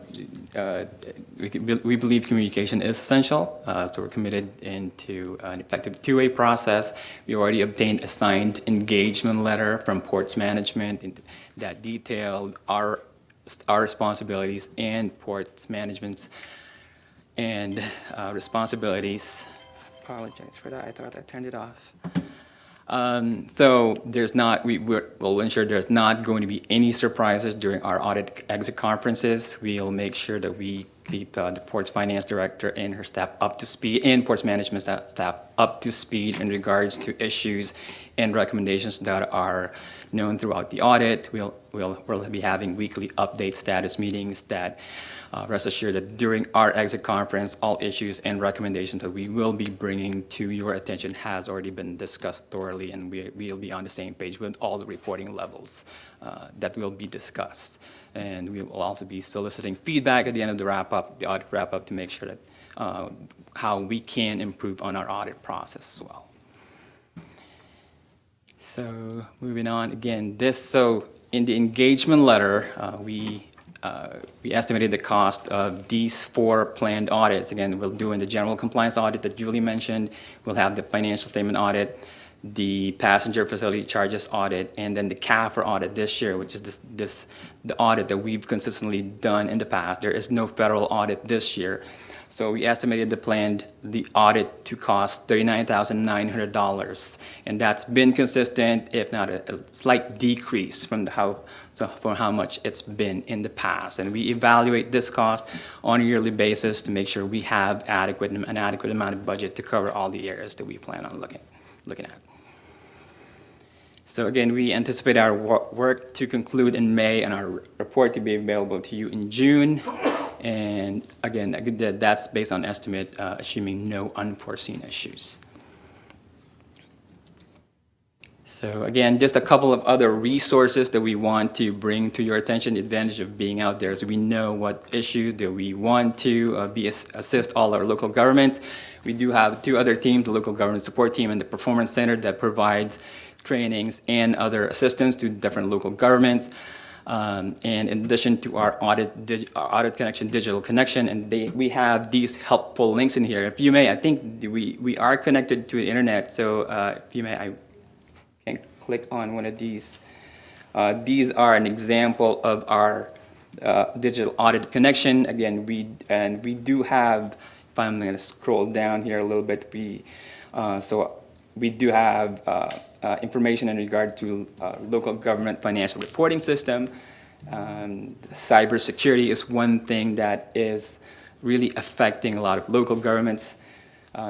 we believe communication is essential. So we're committed into an effective two-way process. We already obtained a signed engagement letter from ports management that detailed our responsibilities and ports management's and responsibilities. Apologize for that. I thought I turned it off. So there's not, we'll ensure there's not going to be any surprises during our audit exit conferences. We'll make sure that we keep the port's finance director and her staff up to speed, and port's management staff up to speed in regards to issues and recommendations that are known throughout the audit. We'll be having weekly update status meetings that rest assured that during our exit conference, all issues and recommendations that we will be bringing to your attention has already been discussed thoroughly, and we'll be on the same page with all the reporting levels that will be discussed. And we will also be soliciting feedback at the end of the audit wrap-up to make sure that how we can improve on our audit process as well. So moving on, again, so in the engagement letter, we estimated the cost of these 4 planned audits. Again, we'll do in the general compliance audit that Julie mentioned. We'll have the financial statement audit, the passenger facility charges audit, and then the CAFR audit this year, which is the audit that we've consistently done in the past. There is no federal audit this year. So we estimated the audit to cost $39,900, and that's been consistent, if not a slight decrease from how much it's been in the past. And we evaluate this cost on a yearly basis to make sure we have an adequate amount of budget to cover all the areas that we plan on looking at. So again, we anticipate our work to conclude in May and our report to be available to you in June. And again, that's based on estimate, assuming no unforeseen issues. So again, just a couple of other resources that we want to bring to your attention. The advantage of being out there is we know what issues that we want to assist all our local governments. We do have 2 other teams, the local government support team and the performance center, that provides trainings and other assistance to different local governments. And in addition to our audit connection, digital connection, and we have these helpful links in here. If you may, I think we are connected to the internet, so if you may, I can click on one of these. These are an example of our digital audit connection. Again, we do have, if I'm going to scroll down here a little bit, so we do have information in regard to local government financial reporting system. Cybersecurity is one thing that is really affecting a lot of local governments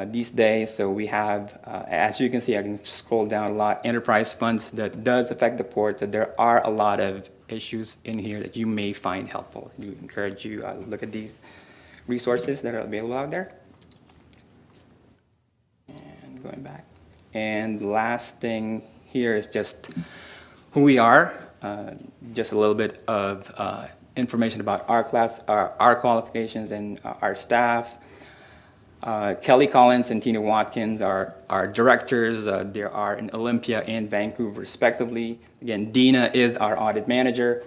these days. So we have, as you can see, I can scroll down a lot, enterprise funds that does affect the port. So there are a lot of issues in here that you may find helpful. We encourage you to look at these resources that are available out there. And going back. And the last thing here is just who we are, just a little bit of information about our class, our qualifications, and our staff. Kelly Collins and Tina Watkins are our directors. They are in Olympia and Vancouver, respectively. Again, Dina is our audit manager.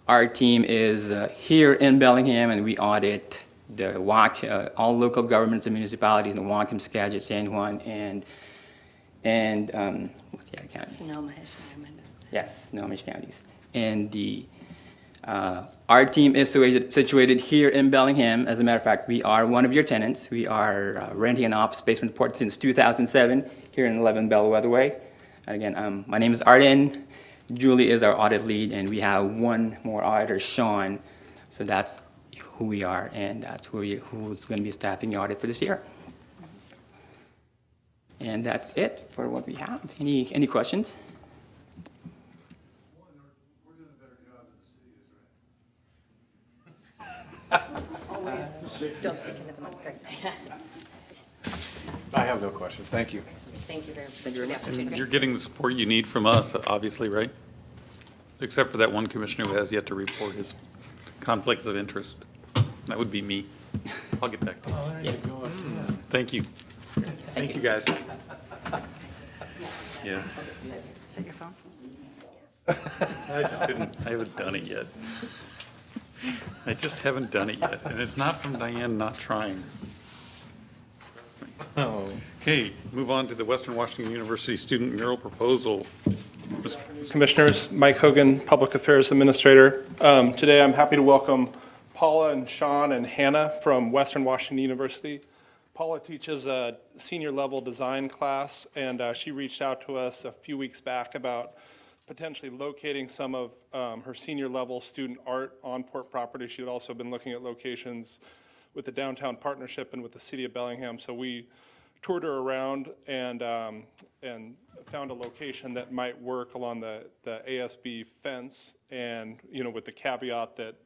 Our team is here in Bellingham, and we audit the WAC, all local governments and municipalities in the Whatcom, Skagit, San Juan, and what's the other county? Yes, Snohomish counties. And our team is situated here in Bellingham. As a matter of fact, we are one of your tenants. We are renting an office space from the port since 2007 here in 11 Bellwether Way. And again, my name is Arden. Julie is our audit lead, and we have one more auditor, Sean. So that's who we are, and that's who's going to be staffing the audit for this year. And that's it for what we have. Any questions? Don't speak into the mic. I have no questions. Thank you. Thank you very much for the opportunity. You're getting the support you need from us, obviously, right? Except for that one commissioner who has yet to report his conflicts of interest. That would be me. I'll get back to you. Yes. Thank you. Thank you, guys. Yeah. Is that your phone? I haven't done it yet. I just haven't done it yet, and it's not from Diane not trying. Oh. Okay, move on to the Western Washington University Student Mural Proposal. Commissioners, Mike Hogan, Public Affairs Administrator. Today I'm happy to welcome Paula and Sean and Hannah from Western Washington University. Paula teaches a senior level design class, and she reached out to us a few weeks back about potentially locating some of her senior level student art on port property. She had also been looking at locations with the Downtown Partnership and with the City of Bellingham. So we toured her around and found a location that might work along the ASB fence, and with the caveat that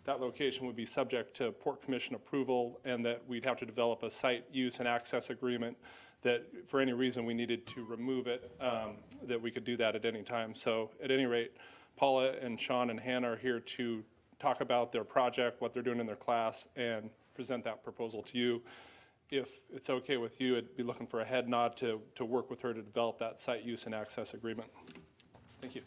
that location would be subject to Port Commission approval, and that we'd have to develop a site use and access agreement that for any reason we needed to remove it, that we could do that at any time. So at any rate, Paula and Sean and Hannah are here to talk about their project, what they're doing in their class, and present that proposal to you. If it's okay with you, I'd be looking for a head nod to work with her to develop that site use and access agreement. Thank you.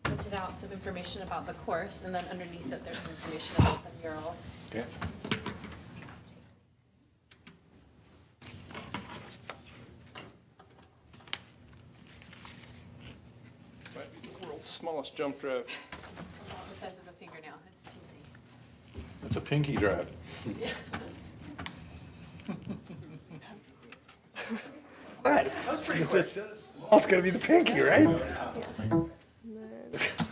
Printed out some information about the course, and then underneath it, there's some information about the mural. Okay. Might be the world's smallest jump drive. It's about the size of a fingernail. It's teensy. That's a pinky drive. What? It's gonna be the pinky, right?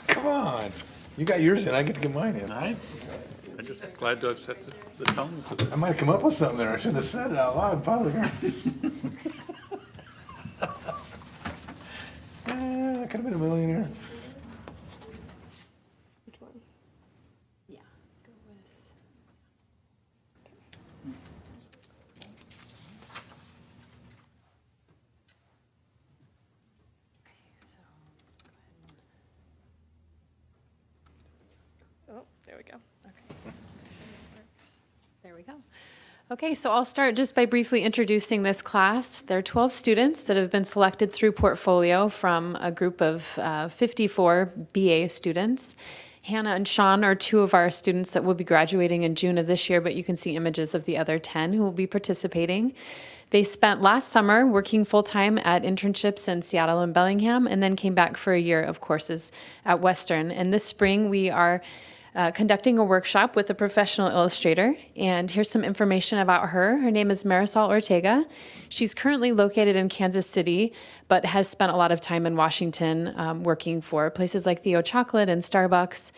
Come on. You got yours in, I get to get mine in. I'm just glad to have set the tone for this. I might have come up with something there. I shouldn't have said it out loud in public. I could have been a millionaire. Which one? Yeah. Go with. Oh, there we go. Okay. There we go. Okay, so I'll start just by briefly introducing this class. There are 12 students that have been selected through Portfolio from a group of 54 BA students. Hannah and Sean are two of our students that will be graduating in June of this year, but you can see images of the other 10 who will be participating. They spent last summer working full-time at internships in Seattle and Bellingham, and then came back for a year of courses at Western. And this spring, we are conducting a workshop with a professional illustrator, and here's some information about her. Her name is Marisol Ortega. She's currently located in Kansas City, but has spent a lot of time in Washington working for places like Theo Chocolate and Starbucks,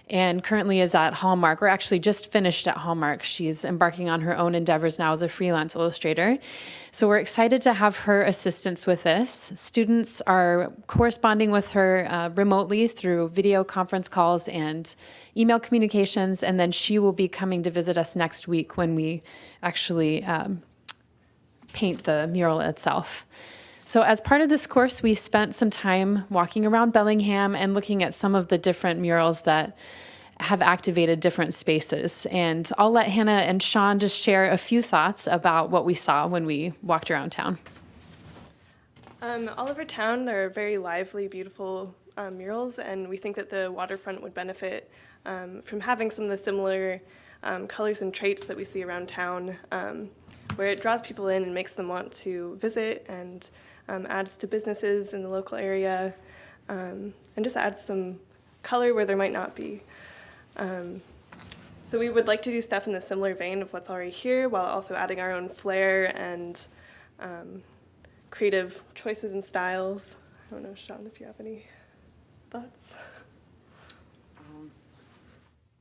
and currently is at Hallmark, or actually just finished at Hallmark. She's embarking on her own endeavors now as a freelance illustrator. So we're excited to have her assistance with this. Students are corresponding with her remotely through video conference calls and email communications, and then she will be coming to visit us next week when we actually paint the mural itself. So as part of this course, we spent some time walking around Bellingham and looking at some of the different murals that have activated different spaces. And I'll let Hannah and Sean just share a few thoughts about what we saw when we walked around town. All over town, there are very lively, beautiful murals, and we think that the waterfront would benefit from having some of the similar colors and traits that we see around town, where it draws people in and makes them want to visit, and adds to businesses in the local area, and just adds some color where there might not be. So we would like to do stuff in the similar vein of what's already here, while also adding our own flair and creative choices and styles. I don't know, Sean, if you have any thoughts?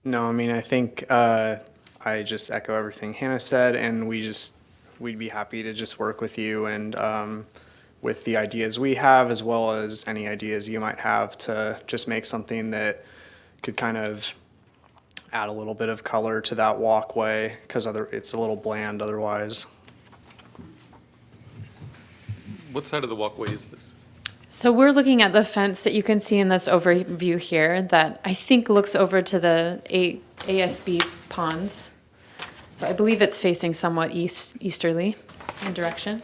No, I mean, I think I just echo everything Hannah said, and we'd be happy to just work with you and with the ideas we have, as well as any ideas you might have, to just make something that could kind of add a little bit of color to that walkway, because it's a little bland otherwise. What side of the walkway is this? So we're looking at the fence that you can see in this overview here that I think looks over to the ASB ponds. So I believe it's facing somewhat easterly in direction.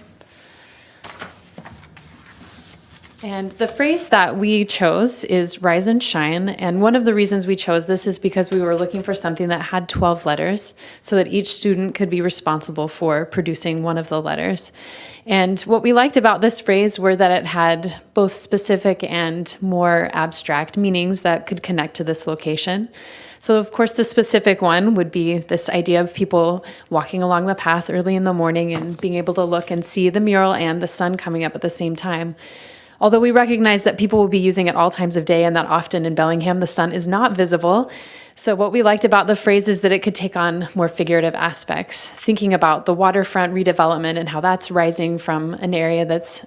And the phrase that we chose is rise and shine. And one of the reasons we chose this is because we were looking for something that had 12 letters so that each student could be responsible for producing one of the letters. And what we liked about this phrase were that it had both specific and more abstract meanings that could connect to this location. So of course the specific one would be this idea of people walking along the path early in the morning and being able to look and see the mural and the sun coming up at the same time. Although we recognize that people will be using it all times of day and that often in Bellingham the sun is not visible. So what we liked about the phrase is that it could take on more figurative aspects, thinking about the waterfront redevelopment and how that's rising from an area that's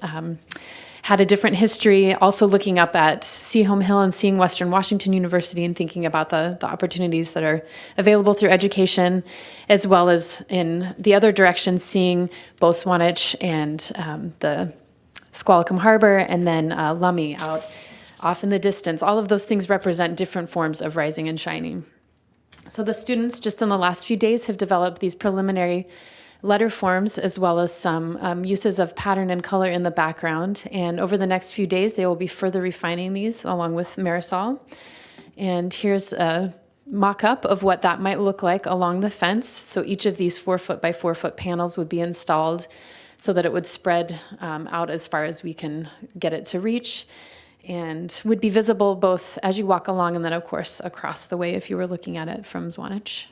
had a different history, also looking up at Seaholm Hill and seeing Western Washington University and thinking about the opportunities that are available through education, as well as in the other direction, seeing both Swanage and the Squalicum Harbor, and then Lummi out off in the distance. All of those things represent different forms of rising and shining. So the students just in the last few days have developed these preliminary letter forms, as well as some uses of pattern and color in the background. And over the next few days, they will be further refining these along with Marisol. And here's a mock-up of what that might look like along the fence. So each of these 4-foot by 4-foot panels would be installed so that it would spread out as far as we can get it to reach, and would be visible both as you walk along and then, of course, across the way if you were looking at it from Swanage.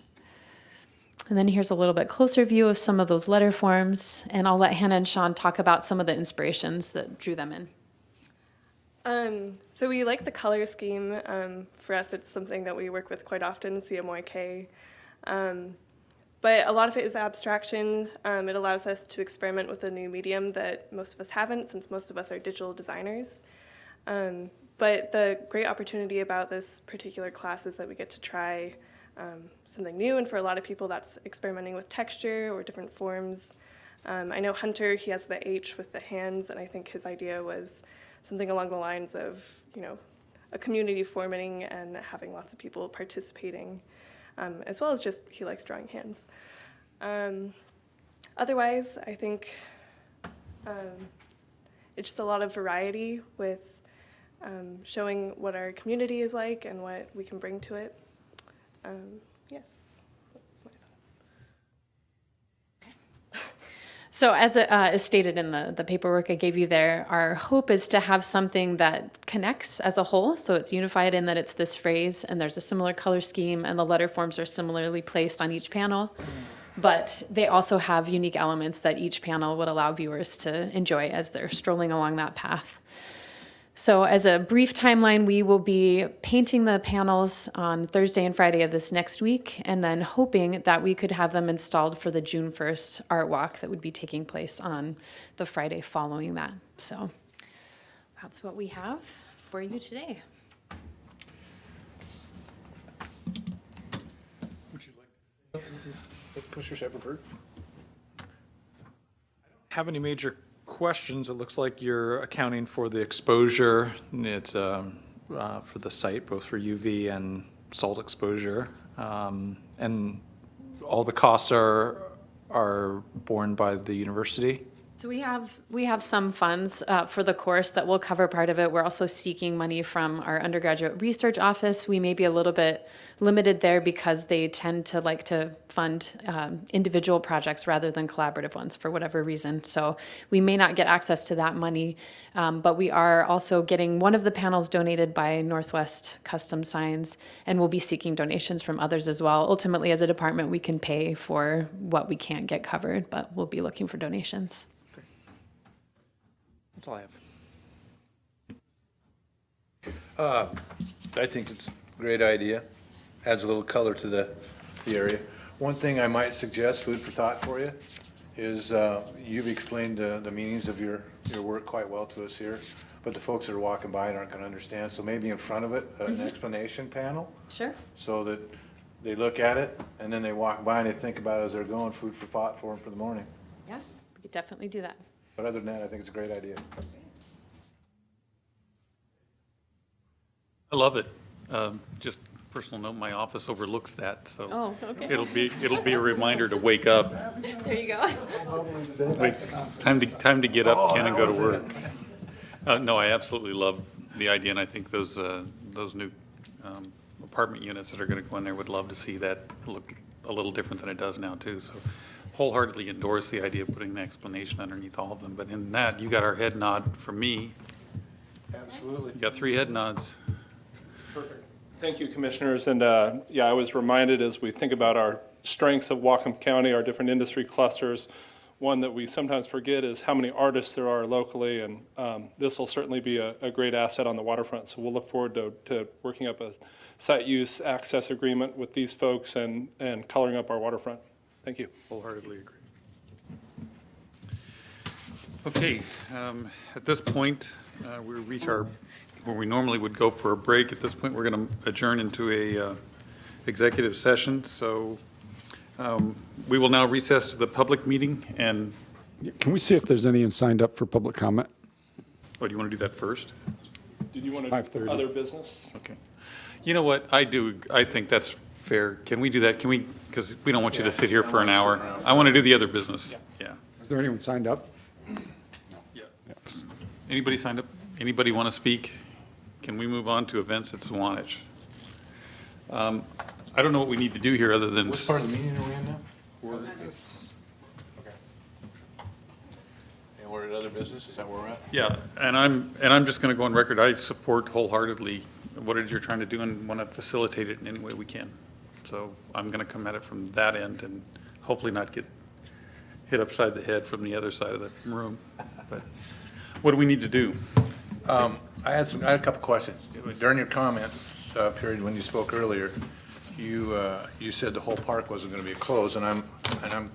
And then here's a little bit closer view of some of those letter forms, and I'll let Hannah and Sean talk about some of the inspirations that drew them in. So we like the color scheme. For us, it's something that we work with quite often, CMYK. But a lot of it is abstraction. It allows us to experiment with a new medium that most of us haven't, since most of us are digital designers. But the great opportunity about this particular class is that we get to try something new, and for a lot of people that's experimenting with texture or different forms. I know Hunter, he has the H with the hands, and I think his idea was something along the lines of, a community forming and having lots of people participating. As well as just he likes drawing hands. Otherwise, I think it's just a lot of variety with showing what our community is like and what we can bring to it. Yes, that's my thought. So as is stated in the paperwork I gave you there, our hope is to have something that connects as a whole. So it's unified in that it's this phrase and there's a similar color scheme and the letter forms are similarly placed on each panel. But they also have unique elements that each panel would allow viewers to enjoy as they're strolling along that path. So as a brief timeline, we will be painting the panels on Thursday and Friday of this next week, and then hoping that we could have them installed for the June 1st art walk that would be taking place on the Friday following that. So that's what we have for you today. Would you like to Commissioner Shepard? have any major questions. It looks like you're accounting for the exposure. It's for the site, both for UV and salt exposure. And all the costs are borne by the university. So we have some funds for the course that will cover part of it. We're also seeking money from our undergraduate research office. We may be a little bit limited there because they tend to like to fund individual projects rather than collaborative ones for whatever reason. So we may not get access to that money, but we are also getting one of the panels donated by Northwest Custom Signs, and we'll be seeking donations from others as well. Ultimately, as a department, we can pay for what we can't get covered, but we'll be looking for donations. That's all I have. I think it's a great idea. Adds a little color to the area. One thing I might suggest, food for thought for you, is you've explained the meanings of your work quite well to us here, but the folks that are walking by aren't going to understand. So maybe in front of it, an explanation panel, Sure. so that they look at it and then they walk by and they think about it as they're going, food for thought for them for the morning. Yeah, we could definitely do that. But other than that, I think it's a great idea. I love it. Just personal note, my office overlooks that, so Oh, okay. it'll be a reminder to wake up. There you go. Wait, time to get up, Ken, and go to work. No, I absolutely love the idea, and I think those new apartment units that are going to go in there would love to see that look a little different than it does now too. So wholeheartedly endorse the idea of putting the explanation underneath all of them. But in that, you got our head nod from me. Absolutely. You got 3 head nods. Perfect. Thank you, commissioners. And yeah, I was reminded as we think about our strengths of Whatcom County, our different industry clusters, one that we sometimes forget is how many artists there are locally. And this will certainly be a great asset on the waterfront. So we'll look forward to working up a site use access agreement with these folks and coloring up our waterfront. Thank you. Wholeheartedly agree. Okay, at this point, we reach where we normally would go for a break. At this point, we're going to adjourn into a executive session. So we will now recess to the public meeting. And Can we see if there's anyone signed up for public comment? do you want to do that first? Did you want to 5:30. do other business? Okay. You know what? I think that's fair. Can we do that? Can we? Because we don't want you to sit here for an hour. I want to do the other business. Yeah. Is there anyone signed up? Yeah. Anybody signed up? Anybody want to speak? Can we move on to events at Sawanich? I don't know what we need to do here other than. What part of the meeting are we in now? Okay. And we're at other business, is that where we're at? Yeah, and I'm just going to go on record. I support wholeheartedly what it is you're trying to do and want to facilitate it in any way we can. So I'm going to come at it from that end and hopefully not get hit upside the head from the other side of the room. But what do we need to do? I had a couple questions. During your comment period when you spoke earlier, you said the whole park wasn't going to be closed, and I'm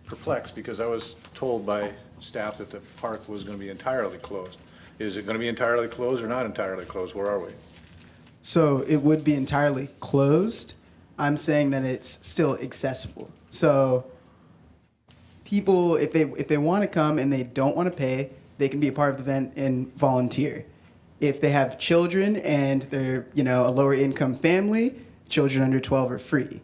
perplexed because I was told by staff that the park was going to be entirely closed. Is it going to be entirely closed or not entirely closed? Where are we? So it would be entirely closed. I'm saying that it's still accessible. So people, if they want to come and they don't want to pay, they can be a part of the event and volunteer. If they have children and they're, a lower income family, children under 12 are free.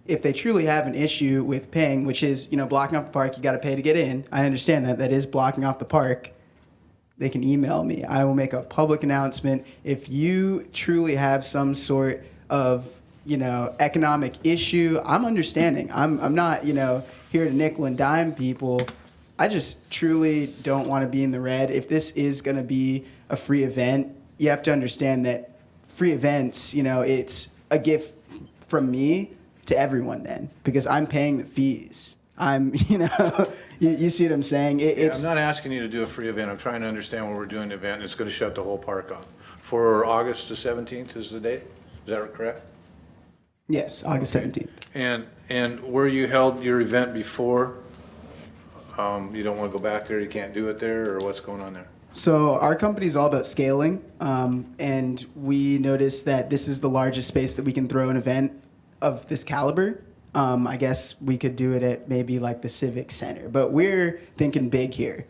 If they truly have an issue with paying, which is, blocking off the park, you got to pay to get in. I understand that. That is blocking off the park. They can email me. I will make a public announcement. If you truly have some sort of, economic issue, I'm understanding. I'm not, here to nickel and dime people. I just truly don't want to be in the red. If this is going to be a free event, you have to understand that free events, it's a gift from me to everyone then, because I'm paying the fees. I'm, you see what I'm saying? I'm not asking you to do a free event. I'm trying to understand what we're doing the event, and it's going to shut the whole park off. For August the 17th is the date? Is that correct? Yes, August 17th. And where you held your event before, you don't want to go back there, you can't do it there, or what's going on there? So our company is all about scaling, and we noticed that this is the largest space that we can throw an event of this caliber. I guess we could do it at maybe like the Civic Center, but we're thinking big here.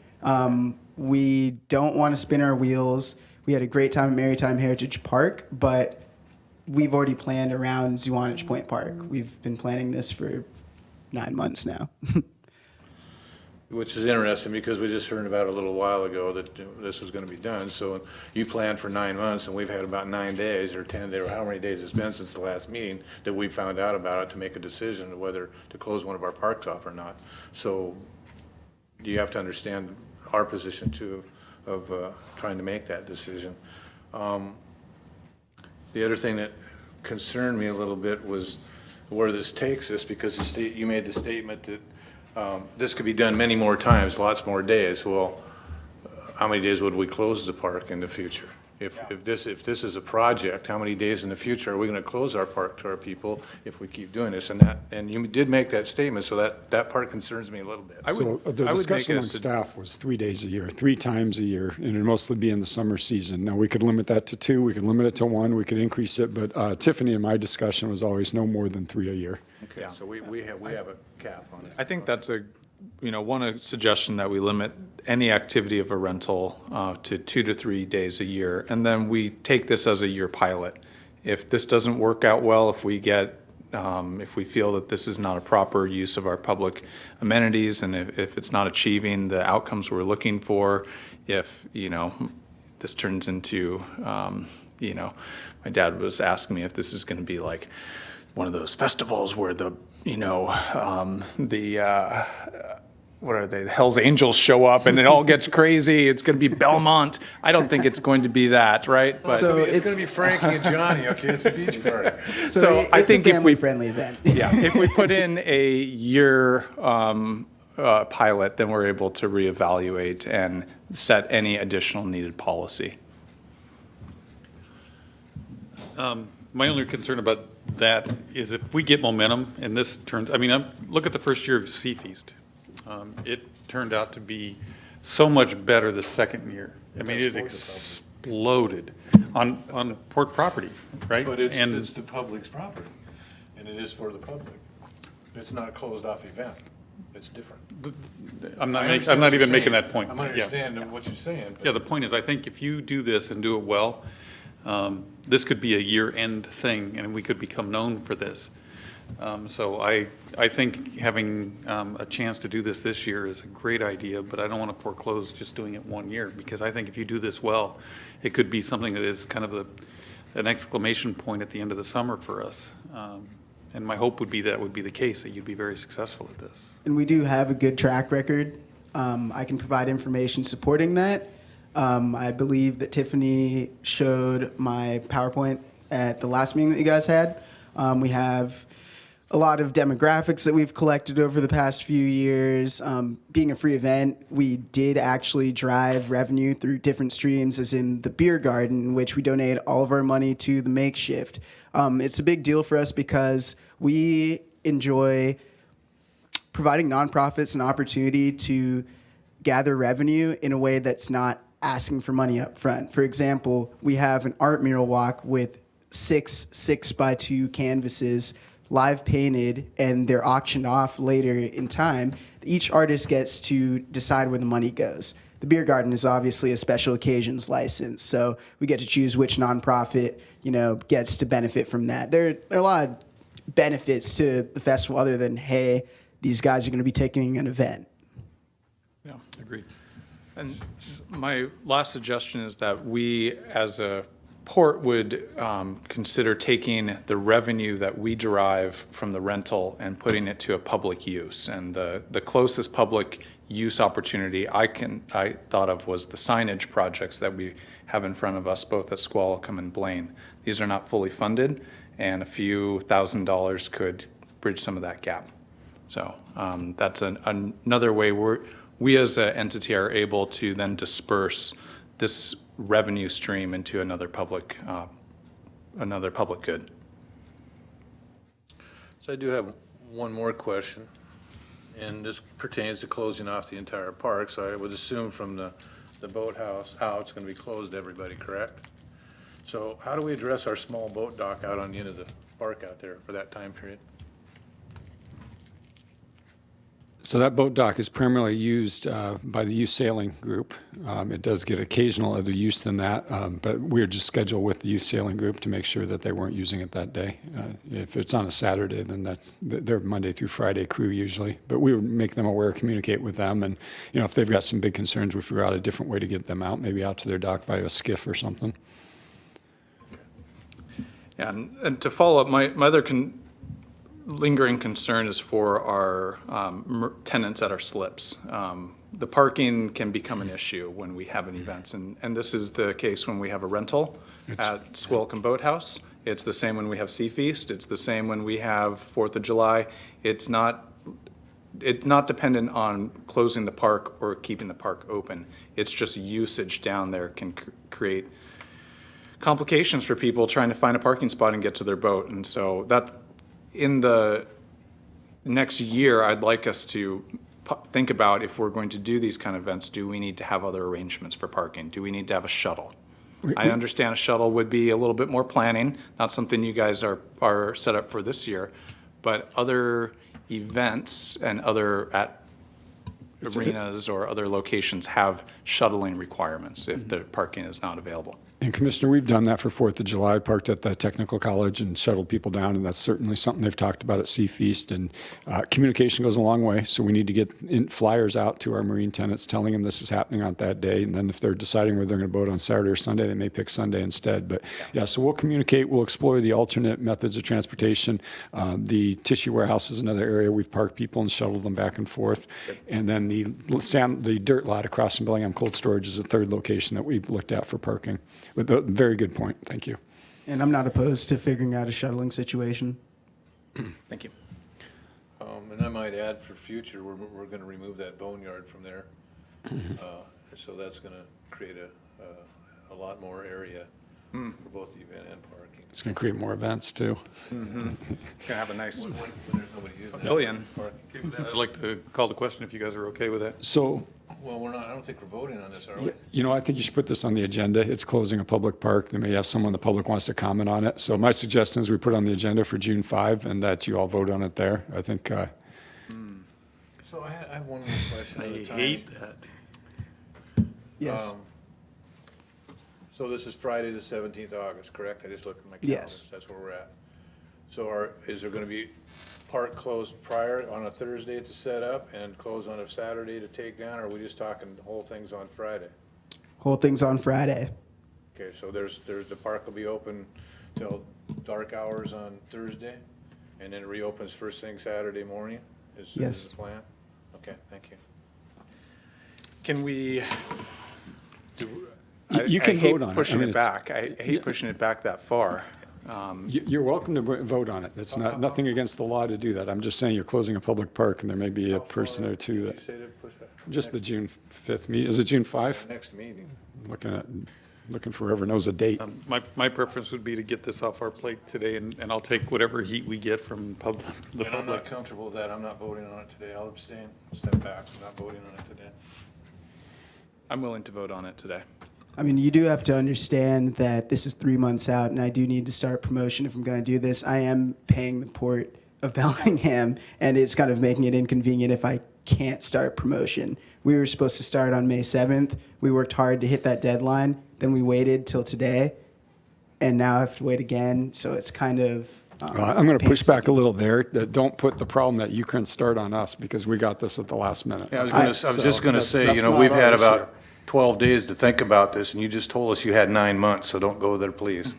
We don't want to spin our wheels. We had a great time at Maritime Heritage Park, but we've already planned around Zuanich Point Park. We've been planning this for 9 months now. Which is interesting because we just heard about a little while ago that this was going to be done. So you planned for 9 months, and we've had about 9 days or 10 days, or how many days it's been since the last meeting that we found out about it to make a decision of whether to close one of our parks off or not. So you have to understand our position too of trying to make that decision. The other thing that concerned me a little bit was where this takes us, because you made the statement that this could be done many more times, lots more days. Well, how many days would we close the park in the future? If this is a project, how many days in the future are we going to close our park to our people if we keep doing this? And you did make that statement, so that part concerns me a little bit. So the discussion among staff was 3 days a year, 3 times a year, and it'd mostly be in the summer season. Now, we could limit that to 2, we could limit it to 1, we could increase it, but Tiffany and my discussion was always no more than 3 a year. Okay, so we have a cap on it. I think that's one suggestion that we limit any activity of a rental to 2 to 3 days a year, and then we take this as a year pilot. If this doesn't work out well, if we feel that this is not a proper use of our public amenities, and if it's not achieving the outcomes we're looking for, if this turns into, my dad was asking me if this is going to be like one of those festivals where what are they? The Hell's Angels show up and it all gets crazy. It's going to be Belmont. I don't think it's going to be that, right? But So it's going to be Frankie and Johnny. Okay, it's a beach party. So I it's think a family-friendly event. Yeah, if we put in a year pilot, then we're able to reevaluate and set any additional needed policy. My only concern about that is if we get momentum and this turns, look at the first year of Sea Feast. It turned out to be so much better the second year. It exploded on port property, right? But it's the public's property, and it is for the public. It's not a closed-off event. It's different. I'm not even making that point. I understand what you're saying. Yeah, the point is, I think if you do this and do it well, this could be a year-end thing, and we could become known for this. So I think having a chance to do this year is a great idea, but I don't want to foreclose just doing it 1 year, because I think if you do this well, it could be something that is kind of an exclamation point at the end of the summer for us. And my hope would be that would be the case, that you'd be very successful at this. And we do have a good track record. I can provide information supporting that. I believe that Tiffany showed my PowerPoint at the last meeting that you guys had. We have a lot of demographics that we've collected over the past few years. Being a free event, we did actually drive revenue through different streams, as in the beer garden, in which we donate all of our money to the makeshift. It's a big deal for us because we enjoy providing nonprofits an opportunity to gather revenue in a way that's not asking for money up front. For example, we have an art mural walk with 6 6x2 canvases live painted, and they're auctioned off later in time. Each artist gets to decide where the money goes. The beer garden is obviously a special occasions license, so we get to choose which nonprofit gets to benefit from that. There are a lot of benefits to the festival other than, hey, these guys are going to be taking an event. Yeah, agreed. And my last suggestion is that we, as a port, would consider taking the revenue that we derive from the rental and putting it to a public use. And the closest public use opportunity I thought of was the signage projects that we have in front of us, both at Squalicum and Blaine. These are not fully funded, and a few $1,000s could bridge some of that gap. So that's another way we as an entity are able to then disperse this revenue stream into another public good. So I do have one more question, and this pertains to closing off the entire park. So I would assume from the boathouse out, it's going to be closed to everybody, correct? So how do we address our small boat dock out on the end of the park out there for that time period? So that boat dock is primarily used by the youth sailing group. It does get occasional other use than that, but we're just scheduled with the youth sailing group to make sure that they weren't using it that day. If it's on a Saturday, then they're Monday through Friday crew usually. But we would make them aware, communicate with them, and if they've got some big concerns, we figure out a different way to get them out, maybe out to their dock via a skiff or something. Yeah, and to follow up, my other lingering concern is for our tenants at our slips. The parking can become an issue when we have an event, and this is the case when we have a rental at Swilcombe Boathouse. It's the same when we have Sea Feast. It's the same when we have 4th of July. It's not dependent on closing the park or keeping the park open. It's just usage down there can create complications for people trying to find a parking spot and get to their boat. And so that in the next year, I'd like us to think about, if we're going to do these kind of events, do we need to have other arrangements for parking? Do we need to have a shuttle? I understand a shuttle would be a little bit more planning, not something you guys are set up for this year, but other events and other arenas or other locations have shuttling requirements if the parking is not available. And Commissioner, we've done that for 4th of July, parked at the technical college and shuttled people down, and that's certainly something they've talked about at Sea Feast. And communication goes a long way, so we need to get flyers out to our marine tenants telling them this is happening on that day. And then if they're deciding whether they're going to boat on Saturday or Sunday, they may pick Sunday instead. But yeah, so we'll communicate, we'll explore the alternate methods of transportation. The tissue warehouse is another area we've parked people and shuttled them back and forth. And then the dirt lot across from Bellingham Cold Storage is a third location that we've looked at for parking. But a very good point. Thank you. And I'm not opposed to figuring out a shuttling situation. Thank you. And I might add, for future, we're going to remove that boneyard from there. So that's going to create a lot more area for both the event and parking. It's going to create more events, too. Mm-hmm. It's going to have a nice When there's nobody using it. pavilion. Okay with that? I'd like to call the question if you guys are okay with that. So, Well, we're not, I don't think we're voting on this, are we? I think you should put this on the agenda. It's closing a public park. They may have someone in the public wants to comment on it. So my suggestion is we put it on the agenda for June 5 and that you all vote on it there. I think. So I have one more question at a I time. hate that. Yes. So this is Friday, the 17th of August, correct? I just looked at my calendar. Yes. That's where we're at. So is there going to be park closed prior on a Thursday to set up and close on a Saturday to take down, or are we just talking the whole thing's on Friday? Whole thing's on Friday. Okay, so the park will be open till dark hours on Thursday, and then it reopens first thing Saturday morning? Is Yes. the plan? Okay, thank you. Can we You can vote on it. Pushing I mean, it back. I hate pushing it back that far. You're welcome to vote on it. That's nothing against the law to do that. I'm just saying you're closing a public park and there may be a person or two that. Did you say to push that? Just the June 5th meeting. Is it June 5? Next meeting. Looking for whoever knows a date. My preference would be to get this off our plate today, and I'll take whatever heat we get from the And I'm not public. comfortable with that. I'm not voting on it today. I'll abstain, step back. I'm not voting on it today. I'm willing to vote on it today. I mean, you do have to understand that this is 3 months out, and I do need to start promotion if I'm going to do this. I am paying the Port of Bellingham, and it's kind of making it inconvenient if I can't start promotion. We were supposed to start on May 7th. We worked hard to hit that deadline. Then we waited till today, and now I have to wait again. So it's kind of. I'm going to push back a little there. Don't put the problem that you couldn't start on us because we got this at the last minute. Yeah, I was just going to say, that's not we've our had issue. about 12 days to think about this, and you just told us you had 9 months, so don't go there, please.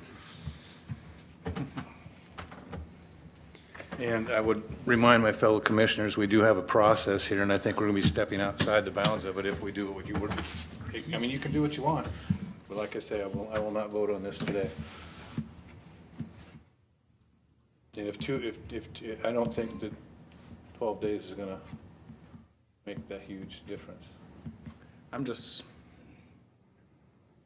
And I would remind my fellow commissioners, we do have a process here, and I think we're going to be stepping outside the bounds of it if we do what you were. I mean, you can do what you want, but like I say, I will not vote on this today. And I don't think that 12 days is going to make that huge difference. I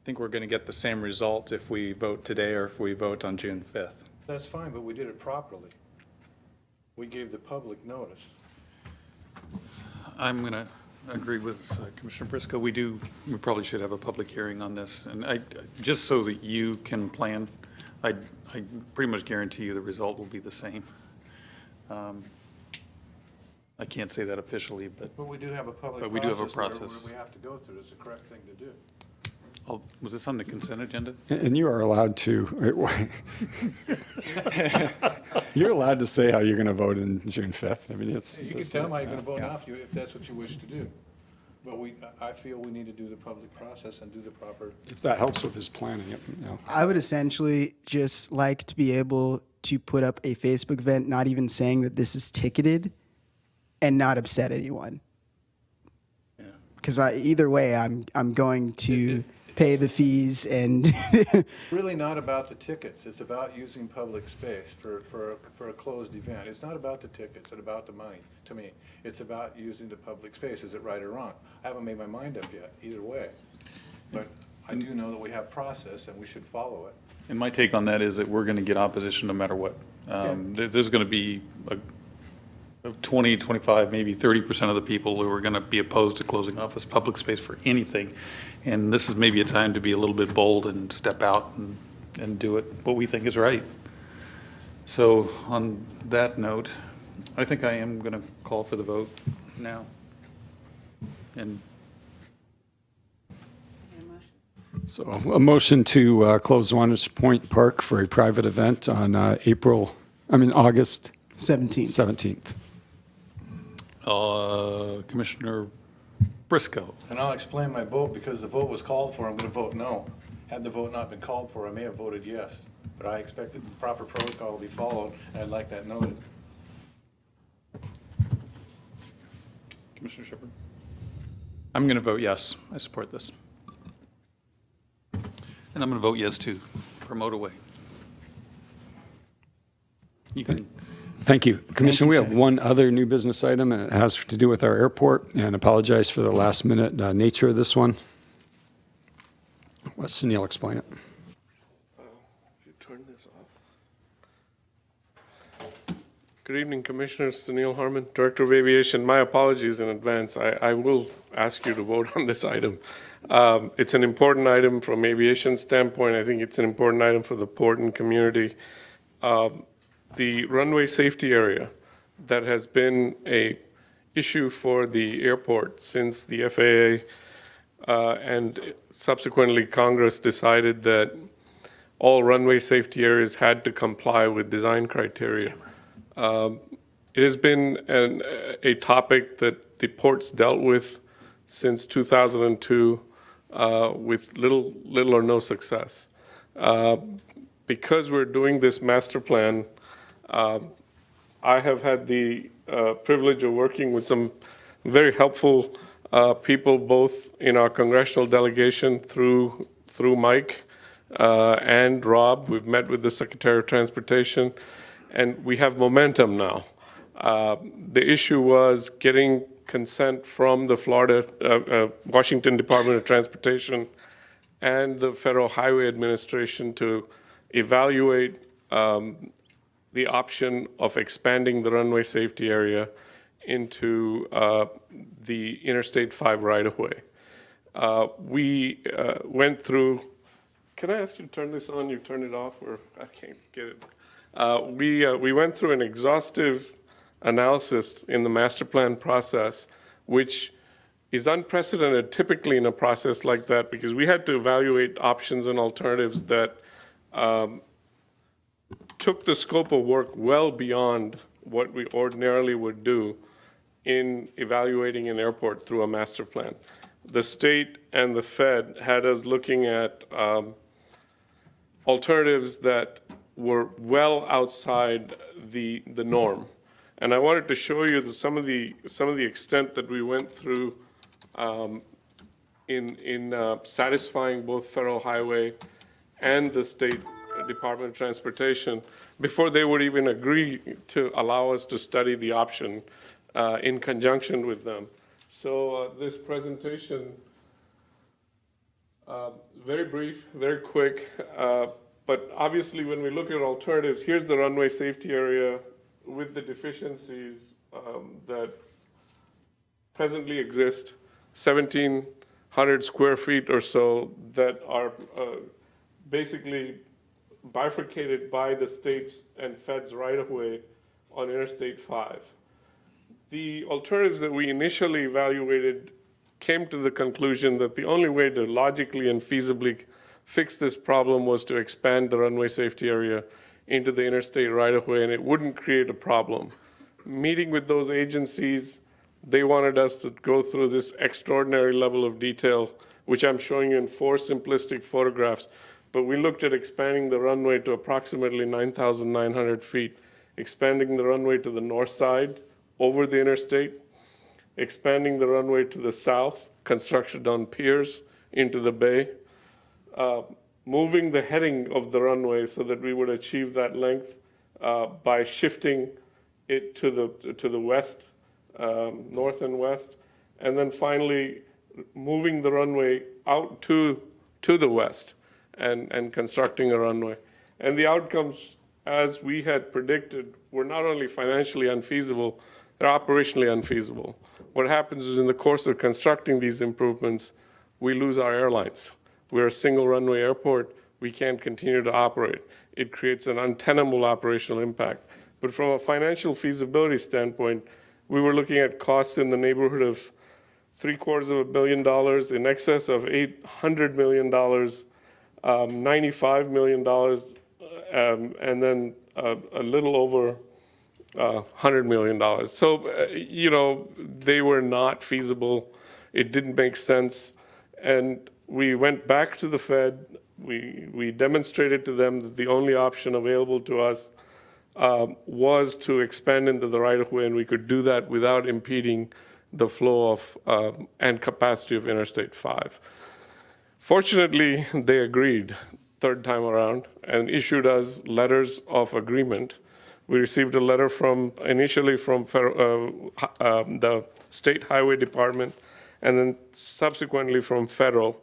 think we're going to get the same result if we vote today or if we vote on June 5th. That's fine, but we did it properly. We gave the public notice. I'm going to agree with Commissioner Briscoe. We probably should have a public hearing on this. And just so that you can plan, I pretty much guarantee you the result will be the same. I can't say that officially, but But we do have a public But we do have a process process. where we have to go through. It's the correct thing to do. was this on the consent agenda? And you are allowed to, you're allowed to say how you're going to vote in June 5th. I mean, it's. You can tell them how you're going to vote off you if that's what you wish to do. But I feel we need to do the public process and do the proper. If that helps with his planning, you know. I would essentially just like to be able to put up a Facebook event, not even saying that this is ticketed, and not upset anyone. Because either way, I'm going to pay the fees and. Really not about the tickets. It's about using public space for a closed event. It's not about the tickets and about the money, to me. It's about using the public space. Is it right or wrong? I haven't made my mind up yet, either way. But I do know that we have process and we should follow it. And my take on that is that we're going to get opposition no matter what. There's going to be 20, 25, maybe 30% of the people who are going to be opposed to closing off this public space for anything. And this is maybe a time to be a little bit bold and step out and do it what we think is right. So on that note, I think I am going to call for the vote now. And So a motion to close Wantage Point Park for a private event on August 17th. Commissioner Briscoe. And I'll explain my vote because the vote was called for. I'm going to vote no. Had the vote not been called for, I may have voted yes. But I expected the proper protocol to be followed, and I'd like that noted. Commissioner Shepard. I'm going to vote yes. I support this. And I'm going to vote yes too. Promote away. You can. Thank you. Commissioner, we you, have one other new business item, and it has to do with our airport, and apologize for the last-minute nature of this one. Let Sunil explain it. You turn this off. Good evening, Commissioners. Sunil Harman, Director of Aviation. My apologies in advance. I will ask you to vote on this item. It's an important item from aviation standpoint. I think it's an important item for the port and community. The runway safety area that has been a issue for the airport since the FAA and subsequently Congress decided that all runway safety areas had to comply with design criteria. It has been a topic that the ports dealt with since 2002 with little or no success. Because we're doing this master plan, I have had the privilege of working with some very helpful people, both in our congressional delegation through Mike and Rob. We've met with the Secretary of Transportation, and we have momentum now. The issue was getting consent from the Washington Department of Transportation and the Federal Highway Administration to evaluate the option of expanding the runway safety area into the Interstate 5 right-of-way. We went through, can I ask you to turn this on? You turn it off, or I can't get it. We went through an exhaustive analysis in the master plan process, which is unprecedented typically in a process like that, because we had to evaluate options and alternatives that took the scope of work well beyond what we ordinarily would do in evaluating an airport through a master plan. The state and the Fed had us looking at alternatives that were well outside the norm. And I wanted to show you some of the extent that we went through in satisfying both Federal Highway and the State Department of Transportation before they would even agree to allow us to study the option in conjunction with them. So this presentation, very brief, very quick, but obviously when we look at alternatives, here's the runway safety area with the deficiencies that presently exist, 1,700 square feet or so that are basically bifurcated by the states and feds right-of-way on Interstate 5. The alternatives that we initially evaluated came to the conclusion that the only way to logically and feasibly fix this problem was to expand the runway safety area into the interstate right-of-way, and it wouldn't create a problem. Meeting with those agencies, they wanted us to go through this extraordinary level of detail, which I'm showing you in 4 simplistic photographs. But we looked at expanding the runway to approximately 9,900 feet, expanding the runway to the north side over the interstate, expanding the runway to the south, construction on piers into the bay, moving the heading of the runway so that we would achieve that length by shifting it to the west, north and west, and then finally moving the runway out to the west and constructing a runway. And the outcomes, as we had predicted, were not only financially unfeasible, they're operationally unfeasible. What happens is in the course of constructing these improvements, we lose our airlines. We're a single runway airport. We can't continue to operate. It creates an untenable operational impact. But from a financial feasibility standpoint, we were looking at costs in the neighborhood of $750 million, in excess of $800 million, $95 million, and then a little over $100 million. So, they were not feasible. It didn't make sense. And we went back to the Fed. We demonstrated to them that the only option available to us was to expand into the right-of-way, and we could do that without impeding the flow of and capacity of Interstate 5. Fortunately, they agreed third time around and issued us letters of agreement. We received a letter initially from the State Highway Department and then subsequently from federal.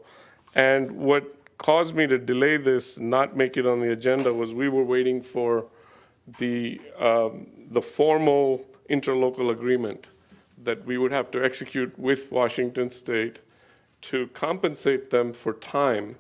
And what caused me to delay this, not make it on the agenda, was we were waiting for the formal interlocal agreement that we would have to execute with Washington State to compensate them for time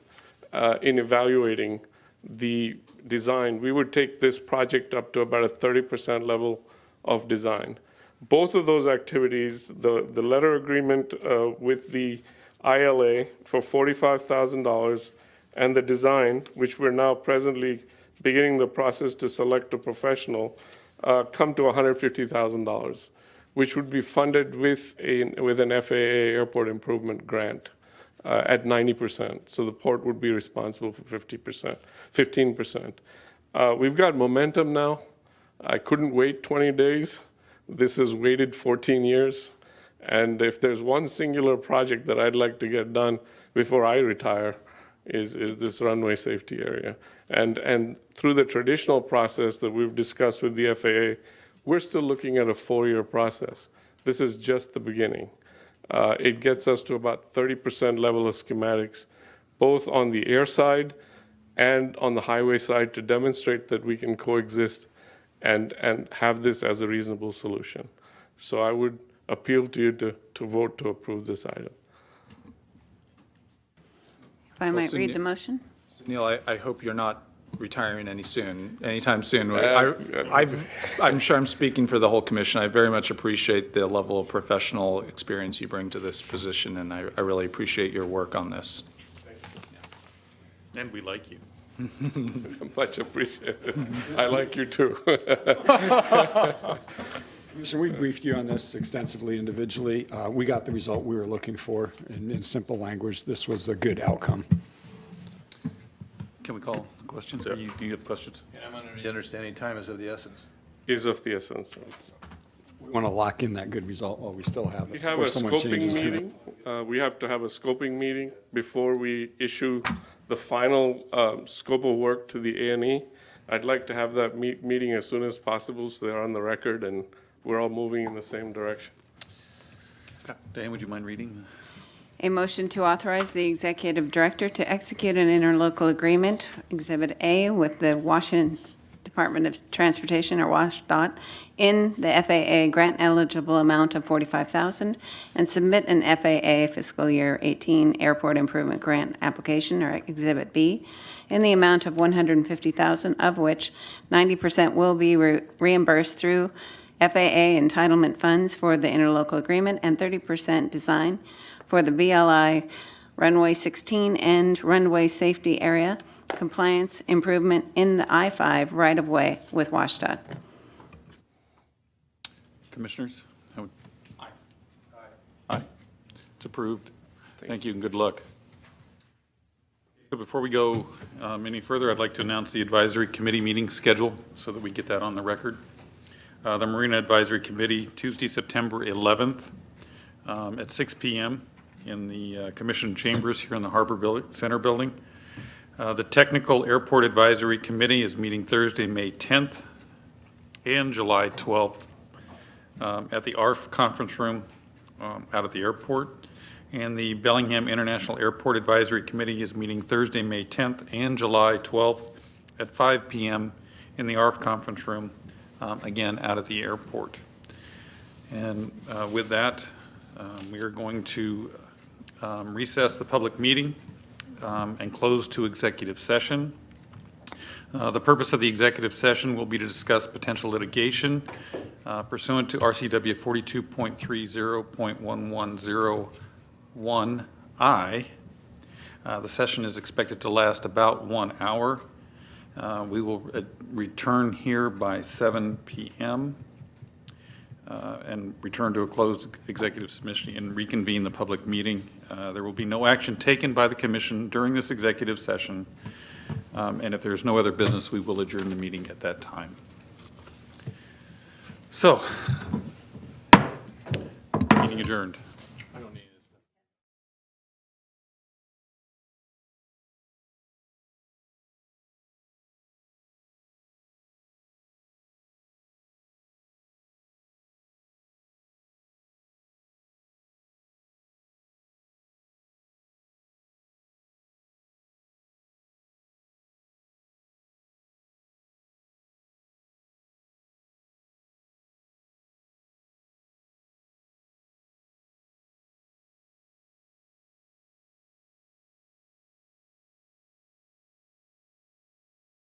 in evaluating the design. We would take this project up to about a 30% level of design. Both of those activities, the letter agreement with the ILA for $45,000 and the design, which we're now presently beginning the process to select a professional, come to $150,000, which would be funded with an FAA airport improvement grant at 90%. So the port would be responsible for 15%. We've got momentum now. I couldn't wait 20 days. This has waited 14 years. And if there's one singular project that I'd like to get done before I retire, is this runway safety area. And through the traditional process that we've discussed with the FAA, we're still looking at a 4-year process. This is just the beginning. It gets us to about 30% level of schematics, both on the air side and on the highway side, to demonstrate that we can coexist and have this as a reasonable solution. So I would appeal to you to vote to approve this item. If I might read the motion? So Neil, I hope you're not retiring anytime soon. I'm sure I'm speaking for the whole commission. I very much appreciate the level of professional experience you bring to this position, and I really appreciate your work on this. And we like you. Much appreciated. I like you too. So we briefed you on this extensively individually. We got the result we were looking for. In simple language, this was a good outcome. Can we call questions? Do you have questions? And I'm under the understanding time is of the essence. Is of the essence. We want to lock in that good result while we still have it. We have a before someone scoping changes to it. meeting. We have to have a scoping meeting before we issue the final scope of work to the A&E. I'd like to have that meeting as soon as possible so they're on the record and we're all moving in the same direction. Okay. Diane, would you mind reading? A motion to authorize the executive director to execute an interlocal agreement, Exhibit A, with the Washington Department of Transportation, or WashDOT, in the FAA grant-eligible amount of $45,000, and submit an FAA fiscal year 18 airport improvement grant application, or Exhibit B, in the amount of $150,000, of which 90% will be reimbursed through FAA entitlement funds for the interlocal agreement, and 30% design for the BLI runway 16 and runway safety area compliance improvement in the I-5 right-of-way with WashDOT. Commissioners? Aye. It's approved. Thank you and good luck. So before we go any further, I'd like to announce the advisory committee meeting schedule so that we get that on the record. The Marina Advisory Committee, Tuesday, September 11th at 6 p.m. in the Commission chambers here in the Harbor Center building. The Technical Airport Advisory Committee is meeting Thursday, May 10th and July 12th at the ARF conference room out at the airport. And the Bellingham International Airport Advisory Committee is meeting Thursday, May 10th and July 12th at 5 p.m. in the ARF conference room, again, out at the airport. And with that, we are going to recess the public meeting and close to executive session. The purpose of the executive session will be to discuss potential litigation pursuant to RCW 42.30.1101I. The session is expected to last about 1 hour. We will return here by 7 p.m. And return to a closed executive session and reconvene the public meeting. There will be no action taken by the commission during this executive session. And if there's no other business, we will adjourn the meeting at that time. So, meeting adjourned.